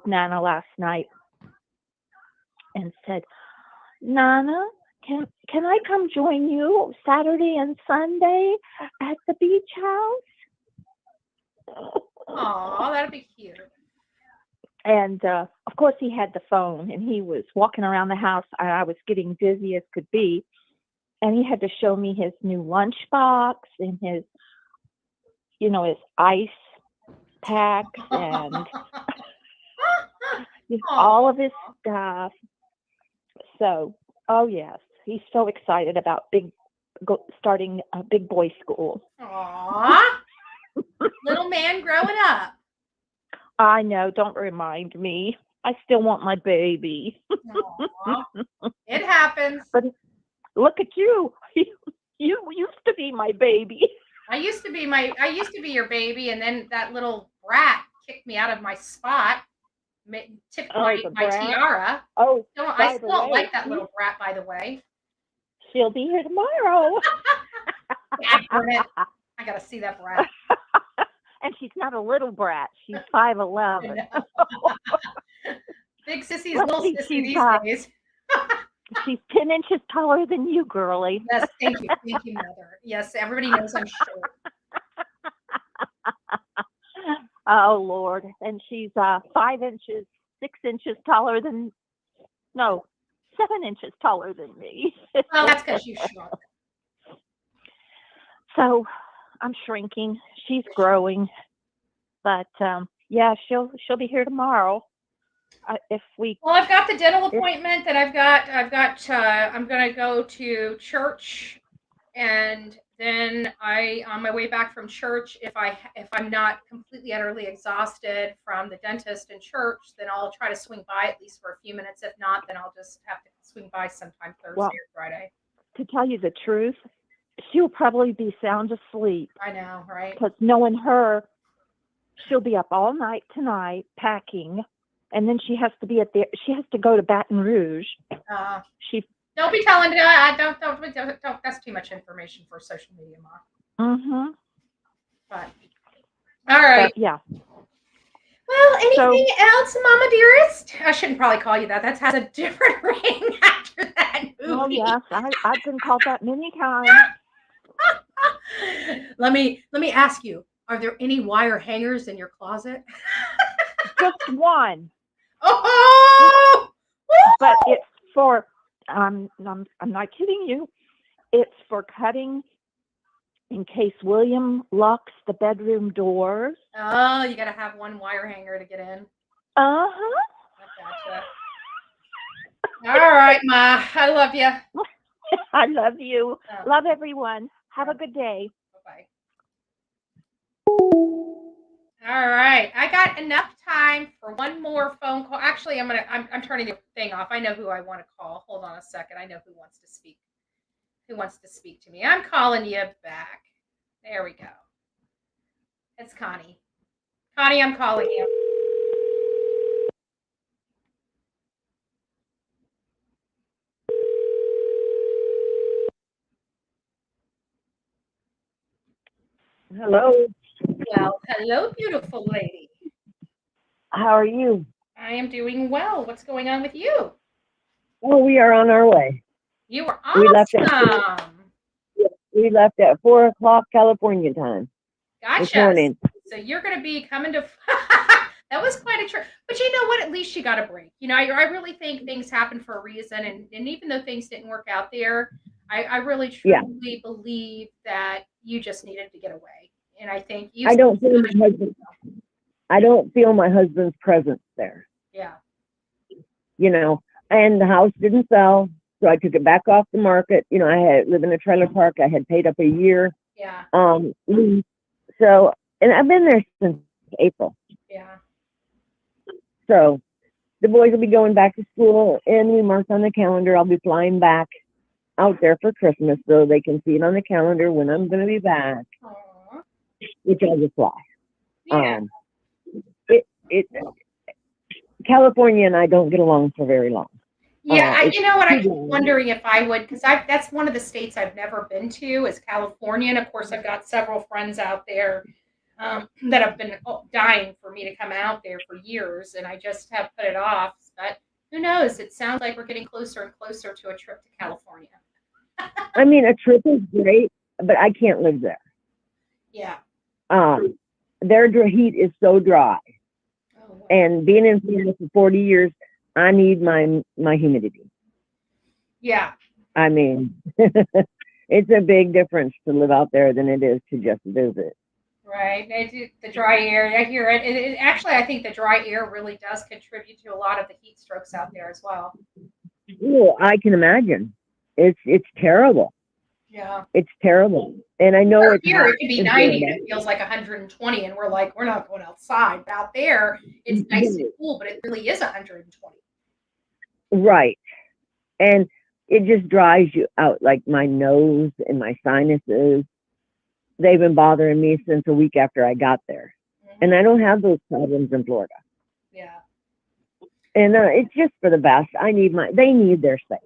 Nana last night and said, Nana, can I come join you Saturday and Sunday at the beach house? Oh, that'd be cute. And of course he had the phone and he was walking around the house. I was getting dizzy as could be. And he had to show me his new lunchbox and his ice pack and all of his stuff. So, oh yes, he's so excited about starting a big boy school. Aww. Little man growing up. I know. Don't remind me. I still want my baby. It happens. But look at you. You used to be my baby. I used to be your baby, and then that little brat kicked me out of my spot, tipped my tiara. Oh, I still don't like that little brat, by the way. She'll be here tomorrow. I gotta see that brat. And she's not a little brat. She's 5'11". Big sissy's little sissy these days. She's 10 inches taller than you, girlie. Yes, thank you, Mother. Yes, everybody knows I'm short. Oh Lord, and she's 6 inches taller than, 7 inches taller than me. Well, that's because you shrunk. So I'm shrinking. She's growing, but yeah, she'll be here tomorrow. Well, I've got the dental appointment that I'm gonna go to church, and then on my way back from church, if I'm not completely utterly exhausted from the dentist and church, then I'll try to swing by at least for a few minutes. If not, then I'll just have to swing by sometime Thursday or Friday. To tell you the truth, she'll probably be sound asleep. I know, right? Because knowing her, she'll be up all night tonight packing. And then she has to go to Baton Rouge. Don't be telling her. Don't. That's too much information for social media, Ma. Mm-hmm. But all right. Yeah. Well, So, anything else, Mama Dearest? I shouldn't probably call you that. That has a different ring after that oh movie. yes, I've been called that many times. Let me ask you, are there any wire hangers in your closet? Just one, Oh! but it's for. I'm not kidding you. It's for cutting in case William locks the bedroom doors. Oh, you gotta have one wire hanger to get in. Uh-huh. I gotcha. All right, Ma. I love you. I love you. Oh. Love everyone. Have a good day. Bye-bye. All right. I got enough time for one more phone call. Actually, I'm turning the thing off. I know who I want to call. Hold on a second. I know who wants to speak. Who wants to speak to me? I'm calling you back. There we go. It's Connie. Connie, I'm calling you. Hello. Well, hello, beautiful lady. How are you? I am doing well. What's going on with you? Well, we are on our way. You are We left at awesome. we left at 4 o'clock California time this Gotcha. morning. So you're going to be coming to. That was quite a trip. But you know what? At least you got a break. You know, I really think things happen for a reason. And even though things didn't work out there, I really truly believe that you just needed to get away. And I think you. I don't feel my husband's presence there. Yeah. You know, and the house didn't sell, so I took it back off the market. You know, I had lived in a trailer park. I had paid up a year. Yeah. So, and I've been there since April. Yeah. So the boys will be going back to school, and we marked on the calendar. I'll be flying back out there for Christmas, so they can see it on the calendar when I'm going to be back, Aww. which I will fly. Yeah. California and I don't get along for very long. Yeah, you know what? I keep long. wondering if I would, because that's one of the states I've never been to is California. And of course, I've got several friends out there that have been dying for me to come out there for years, and I just have put it off. But who knows? It sounds like we're getting closer and closer to a trip to California. I mean, a trip is great, but I can't live there. Yeah. Their heat is so dry. And being in Florida for 40 years, I need my humidity. Yeah. I mean, it's a big difference to live out there than it is to just visit. Right. They do the dry air. I hear it. Actually, I think the dry air really does contribute to a lot of the heat strokes out there as well. Well, I can imagine. It's terrible. Yeah. It's terrible. And I know it's here hot it could be in 90 Florida. and it feels like 120, and we're like, we're not going outside. But out there, it's nice and cool, but it really is 120. Right. And it just dries you out, like my nose and my sinuses. They've been bothering me since a week after I got there. And I don't have those problems in Florida. Yeah. And it's just for the best. They need their space.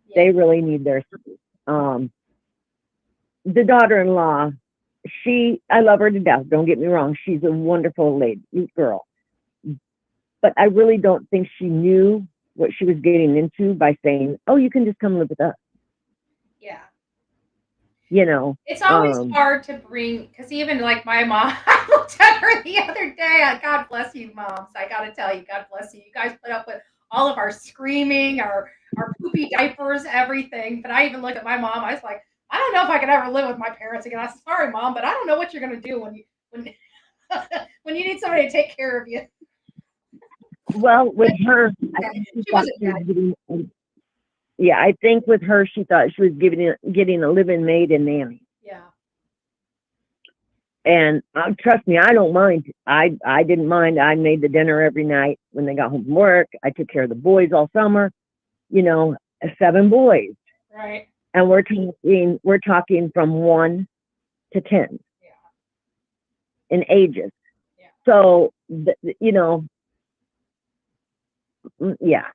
Yeah. They really need their space. The daughter-in-law, I love her to death. Don't get me wrong. She's a wonderful lady, girl. But I really don't think she knew what she was getting into by saying, oh, you can just come live with us. Yeah. You know, it's always hard to bring, because even like my mom, I looked at her the other day. God bless you, moms. I got to tell you, God bless you. You guys put up with all of our screaming, our poopy diapers, everything. But I even looked at my mom. I was like, I don't know if I could ever live with my parents again. I said, sorry, Mom, but I don't know what you're going to do when when you need somebody to take care of you. Well, with her, I think with her, she thought she was getting a live-in maid and nanny. Yeah. And trust me, I don't mind. I didn't mind. I made the dinner every night when they got home from work. I took care of the boys all summer. You know, 7 boys. Right. And we're talking from 1 to 10 in ages. Yeah. So, you know, yeah,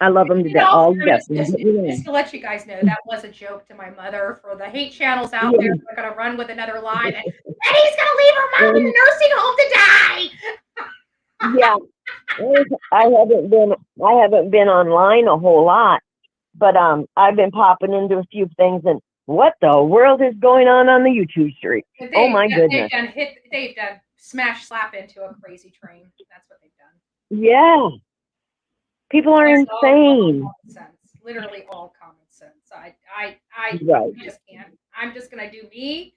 I love them to death. All just to let you guys know, that was a joke to my mother for the hate channels out there. They're going to run with another line. And Betty's going to leave her mom in a nursing home to die. Yeah, I haven't been online a whole lot, but I've been popping into a few things, and what the world is going on the YouTube street? Oh my goodness. They've done smash slap into a crazy train. That's what they've done. Yeah. People are That's all insane. common sense. Literally all common sense. I Right. just can't. I'm just gonna do me.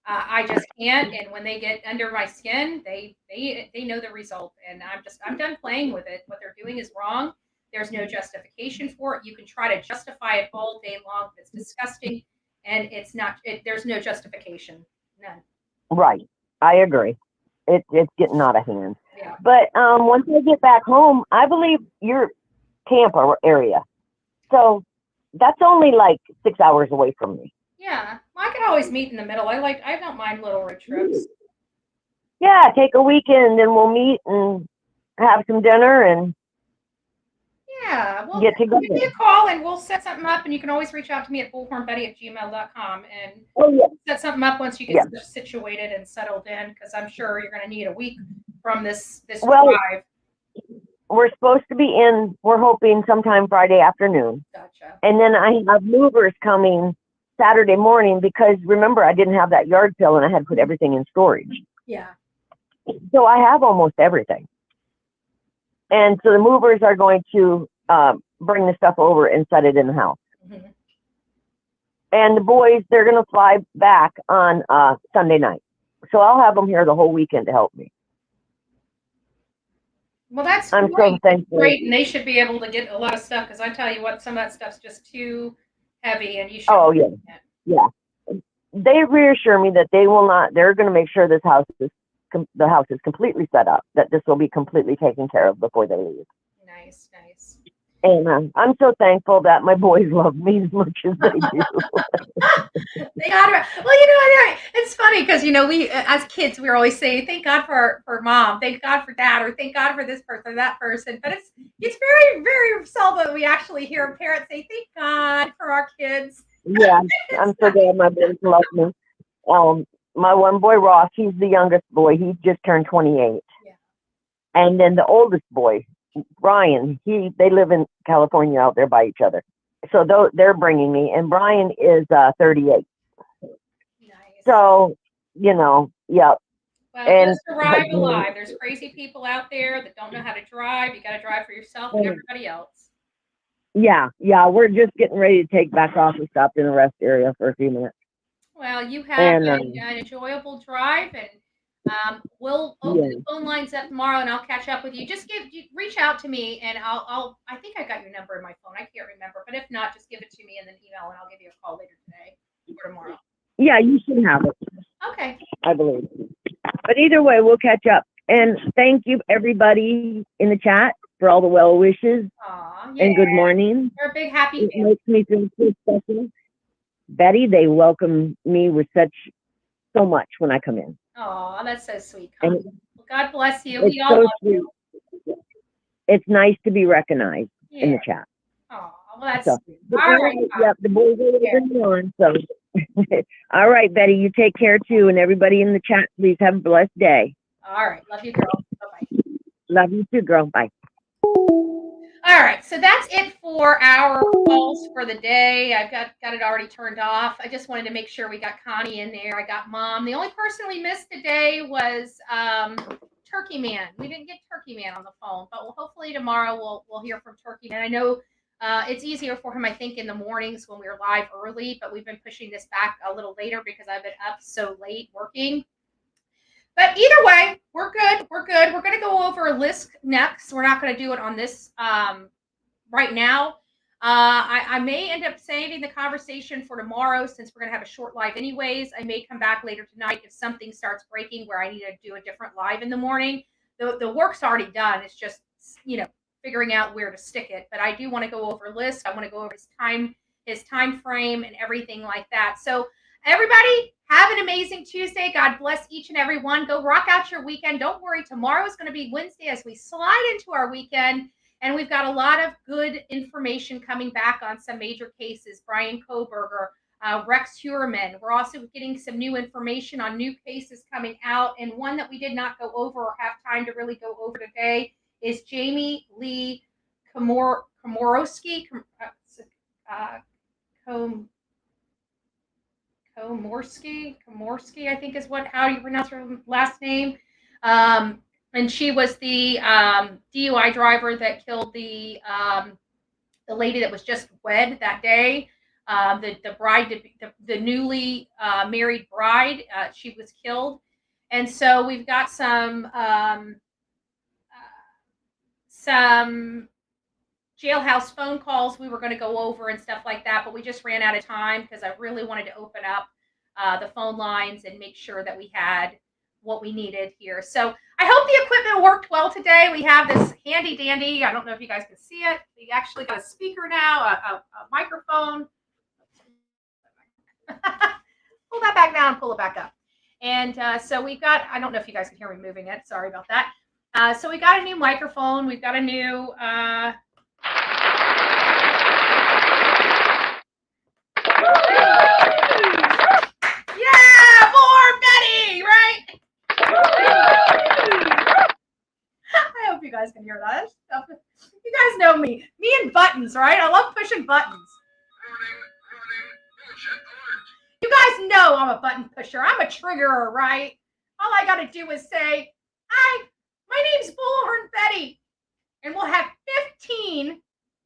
I just can't. And when they get under my skin, they know the result. And I'm done playing with it. What they're doing is wrong. There's no justification for it. You can try to justify it all day long. It's disgusting, and it's not. There's no justification. None. Right. I agree. It's getting out of hand. Yeah. But once I get back home, I believe you're Tampa area. So that's only like 6 hours away from me. Yeah. Well, I can always meet in the middle. I don't mind little road trips. Yeah, take a weekend and we'll meet and have some dinner and Yeah, well, get give me together. a call and we'll set something up. And you can always reach out to me at bullhornbetty@gmail.com and Oh, yeah. set something up once you get situated and settled in, because I'm sure you're going to need a week from this Well, drive. we're supposed to be in, we're hoping sometime Friday afternoon. Gotcha. And then I have movers coming Saturday morning because remember, I didn't have that yard sale and I had to put everything in storage. Yeah. So I have almost everything. And so the movers are going to bring the stuff over and set it in the house. Mhm. And the boys, they're going to fly back on Sunday night. So I'll have them here the whole weekend to help me. Well, that's I'm great. so thankful. Great, and they should be able to get a lot of stuff, because I tell you what, some of that stuff's just too heavy, and you should. Oh, yeah. Yeah. They reassure me that they will not, they're going to make sure the house is completely set up, that this will be completely taken care of before they leave. Nice, nice. And I'm so thankful that my boys love me as much as they do. Thank God. Well, you know, it's funny because, you know, we as kids, we were always saying, thank God for mom, thank God for dad, or thank God for this person or that person. But it's very, very seldom we actually hear a parent say, thank God for our kids. Yeah, I'm so glad my boys love me. My one boy, Ross, he's the youngest boy. He just turned 28. Yeah. And then the oldest boy, Bryan, they live in California out there by each other. So they're bringing me. And Bryan is 38. Nice. So, you know, yeah. Well, And just arrive alive. There's crazy people out there that don't know how to drive. You got to drive for yourself and everybody else. Yeah, we're just getting ready to take back off and stop in a rest area for a few minutes. Well, you have And, an enjoyable drive, and we'll open the phone lines up tomorrow, and I'll catch up with you. Just reach out to me, and I think I got your number in my phone. I can't remember, but if not, just give it to me in an email, and I'll give you a call later today or tomorrow. Yeah, you should have it. Okay. I believe. But either way, we'll catch up. And thank you, everybody in the chat, for all the well wishes. Aw, And good morning. We're a big happy It family. makes me feel so special. Betty, they welcome me with so much when I come in. Oh, that's so sweet. And Well, God bless you. it's We all so love sweet. you. It's nice to be recognized in the chat. Oh, well, that's So, sweet. All right. yeah, the boys are living on. So, all right, Betty, you take care too. And everybody in the chat, please have a blessed day. All right. Love you, girl. Bye-bye. Love you too, girl. Bye. All right, so that's it for our calls for the day. I've got it already turned off. I just wanted to make sure we got Connie in there. I got Mom. The only person we missed today was Turkey Man. We didn't get Turkey Man on the phone, but hopefully tomorrow we'll hear from Turkey Man. I know it's easier for him, I think, in the mornings when we're live early, but we've been pushing this back a little later because I've been up so late working. But either way, we're good. We're good. We're going to go over a list next. We're not going to do it on this right now. I may end up saving the conversation for tomorrow since we're going to have a short live anyways. I may come back later tonight if something starts breaking where I need to do a different live in the morning. The work's already done. It's just, you know, figuring out where to stick it. But I do want to go over lists. I want to go over his time frame and everything like that. So everybody, have an amazing Tuesday. God bless each and every one. Go rock out your weekend. Don't worry. Tomorrow is going to be Wednesday as we slide into our weekend. And we've got a lot of good information coming back on some major cases. Bryan KOHBERGER, Rex Heuermann. We're also getting some new information on new cases coming out, and one that we did not go over or have time to really go over today is Jamie Lee Komorowski. Komorowski, I think is how you pronounce her last name. And she was the DUI driver that killed the lady that was just wed that day. The bride, the newly married bride, she was killed. And so we've got some jailhouse phone calls we were going to go over and stuff like that, but we just ran out of time because I really wanted to open up the phone lines and make sure that we had what we needed here. So I hope the equipment worked well today. We have this handy dandy, I don't know if you guys can see it. We actually got a speaker now, a microphone. Pull that back down, pull it back up. And so we've got, I don't know if you guys can hear me moving it. Sorry about that. So we got a new microphone. We've got a new yeah, more Betty, right? I hope you guys can hear that. You guys know me. Me and buttons, right? I love pushing buttons. You guys know I'm a button pusher. I'm a triggerer, right? All I got to do is say, hi, my name's Bullhorn Betty. And we'll have 15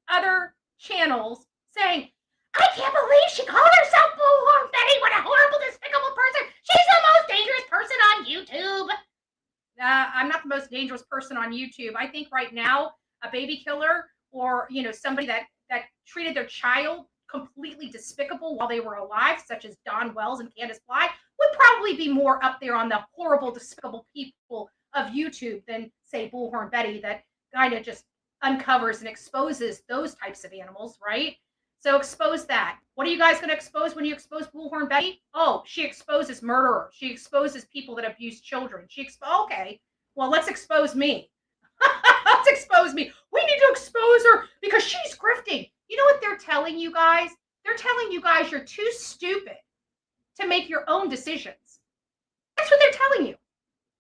other channels saying, I can't believe she called herself Bullhorn Betty. What a horrible, despicable person. She's the most dangerous person on YouTube. I'm not the most dangerous person on YouTube. I think right now, a baby killer or, somebody that treated their child completely despicable while they were alive, such as Don Wells and Candace Bly, would probably be more up there on the horrible, despicable people of YouTube than, say, Bullhorn Betty that kind of just uncovers and exposes those types of animals, right? So expose that. What are you guys going to expose when you expose Bullhorn Betty? Oh, she exposes murderers. She exposes people that abuse children. Okay, well, let's expose me. Let's expose me. We need to expose her because she's grifting. You know what they're telling you guys? They're telling you guys you're too stupid to make your own decisions. That's what they're telling you.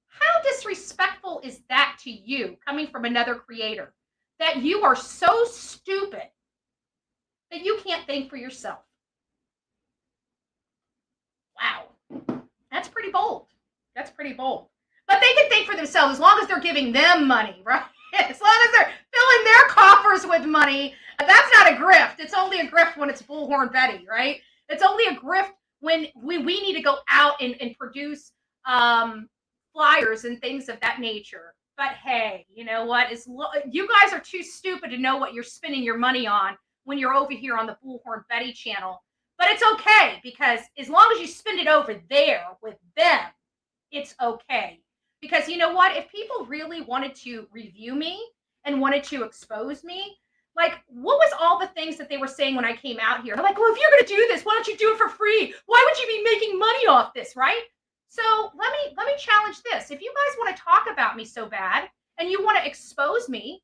How disrespectful is that to you coming from another creator? That you are so stupid that you can't think for yourself. Wow. That's pretty bold. That's pretty bold. But they can think for themselves as long as they're giving them money, right? As long as they're filling their coffers with money. That's not a grift. It's only a grift when it's Bullhorn Betty, right? It's only a grift when we need to go out and produce flyers and things of that nature. But hey, you know what? You guys are too stupid to know what you're spending your money on when you're over here on the Bullhorn Betty channel. But it's okay, because as long as you spend it over there with them, it's okay. Because you know what? If people really wanted to review me and wanted to expose me, like, what was all the things that they were saying when I came out here? They're like, well, if you're going to do this, why don't you do it for free? Why would you be making money off this, right? So let me challenge this. If you guys want to talk about me so bad and you want to expose me,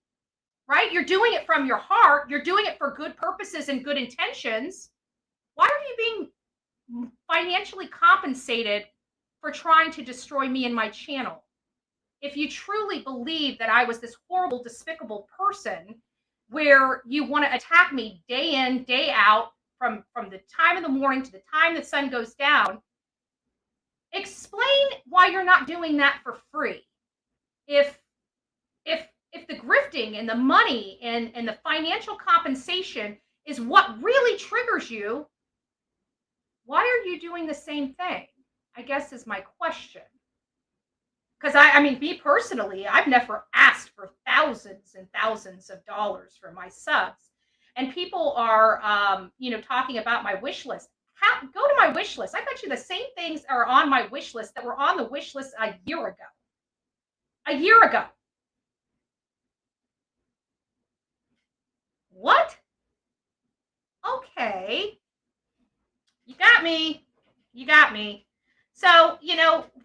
right? You're doing it from your heart. You're doing it for good purposes and good intentions. Why are you being financially compensated for trying to destroy me and my channel? If you truly believe that I was this horrible, despicable person where you want to attack me day in, day out, from the time of the morning to the time the sun goes down, explain why you're not doing that for free. If the grifting and the money and the financial compensation is what really triggers you, why are you doing the same thing? I guess is my question. Because I mean, me personally, I've never asked for thousands and thousands of dollars for my subs. And people are, talking about my wish list. Go to my wish list. I bet you the same things are on my wish list that were on the wish list a year ago. A year ago. What? Okay. You got me. You got me. So,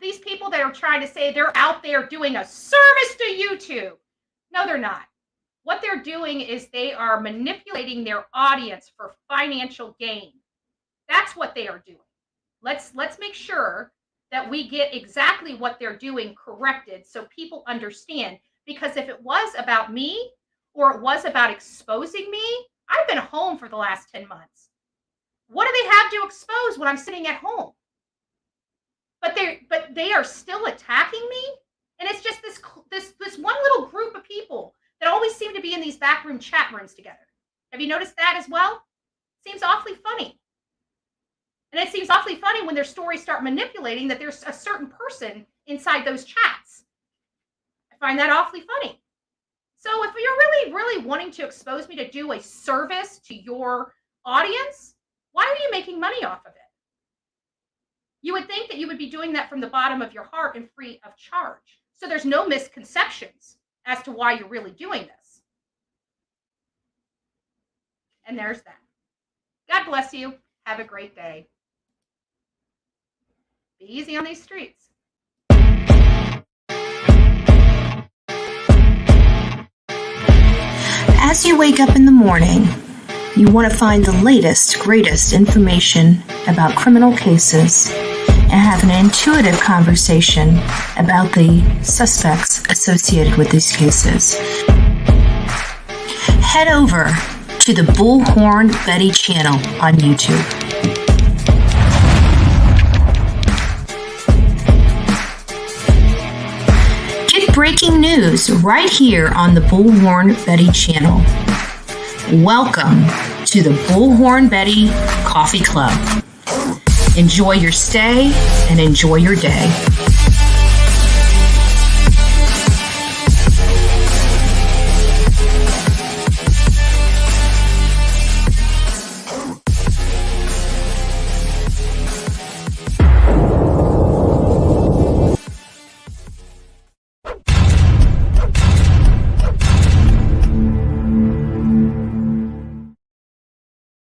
these people that are trying to say they're out there doing a service to YouTube. No, they're not. What they're doing is they are manipulating their audience for financial gain. That's what they are doing. Let's make sure that we get exactly what they're doing corrected so people understand. Because if it was about me or it was about exposing me, I've been home for the last 10 months. What do they have to expose when I'm sitting at home? But they are still attacking me, and it's just this one little group of people that always seem to be in these backroom chat rooms together. Have you noticed that as well? Seems awfully funny. And it seems awfully funny when their stories start manipulating that there's a certain person inside those chats. I find that awfully funny. So if you're really, really wanting to expose me to do a service to your audience, why are you making money off of it? You would think that you would be doing that from the bottom of your heart and free of charge. So there's no misconceptions as to why you're really doing this. And there's that. God bless you. Have a great day. Be easy on these streets. As you wake up in the morning, you want to find the latest, greatest information about criminal cases and have an intuitive conversation about the suspects associated with these cases. Head over to the Bullhorn Betty channel on YouTube. Get breaking news right here on the Bullhorn Betty channel. Welcome to the Bullhorn Betty Coffee Club. Enjoy your stay and enjoy your day.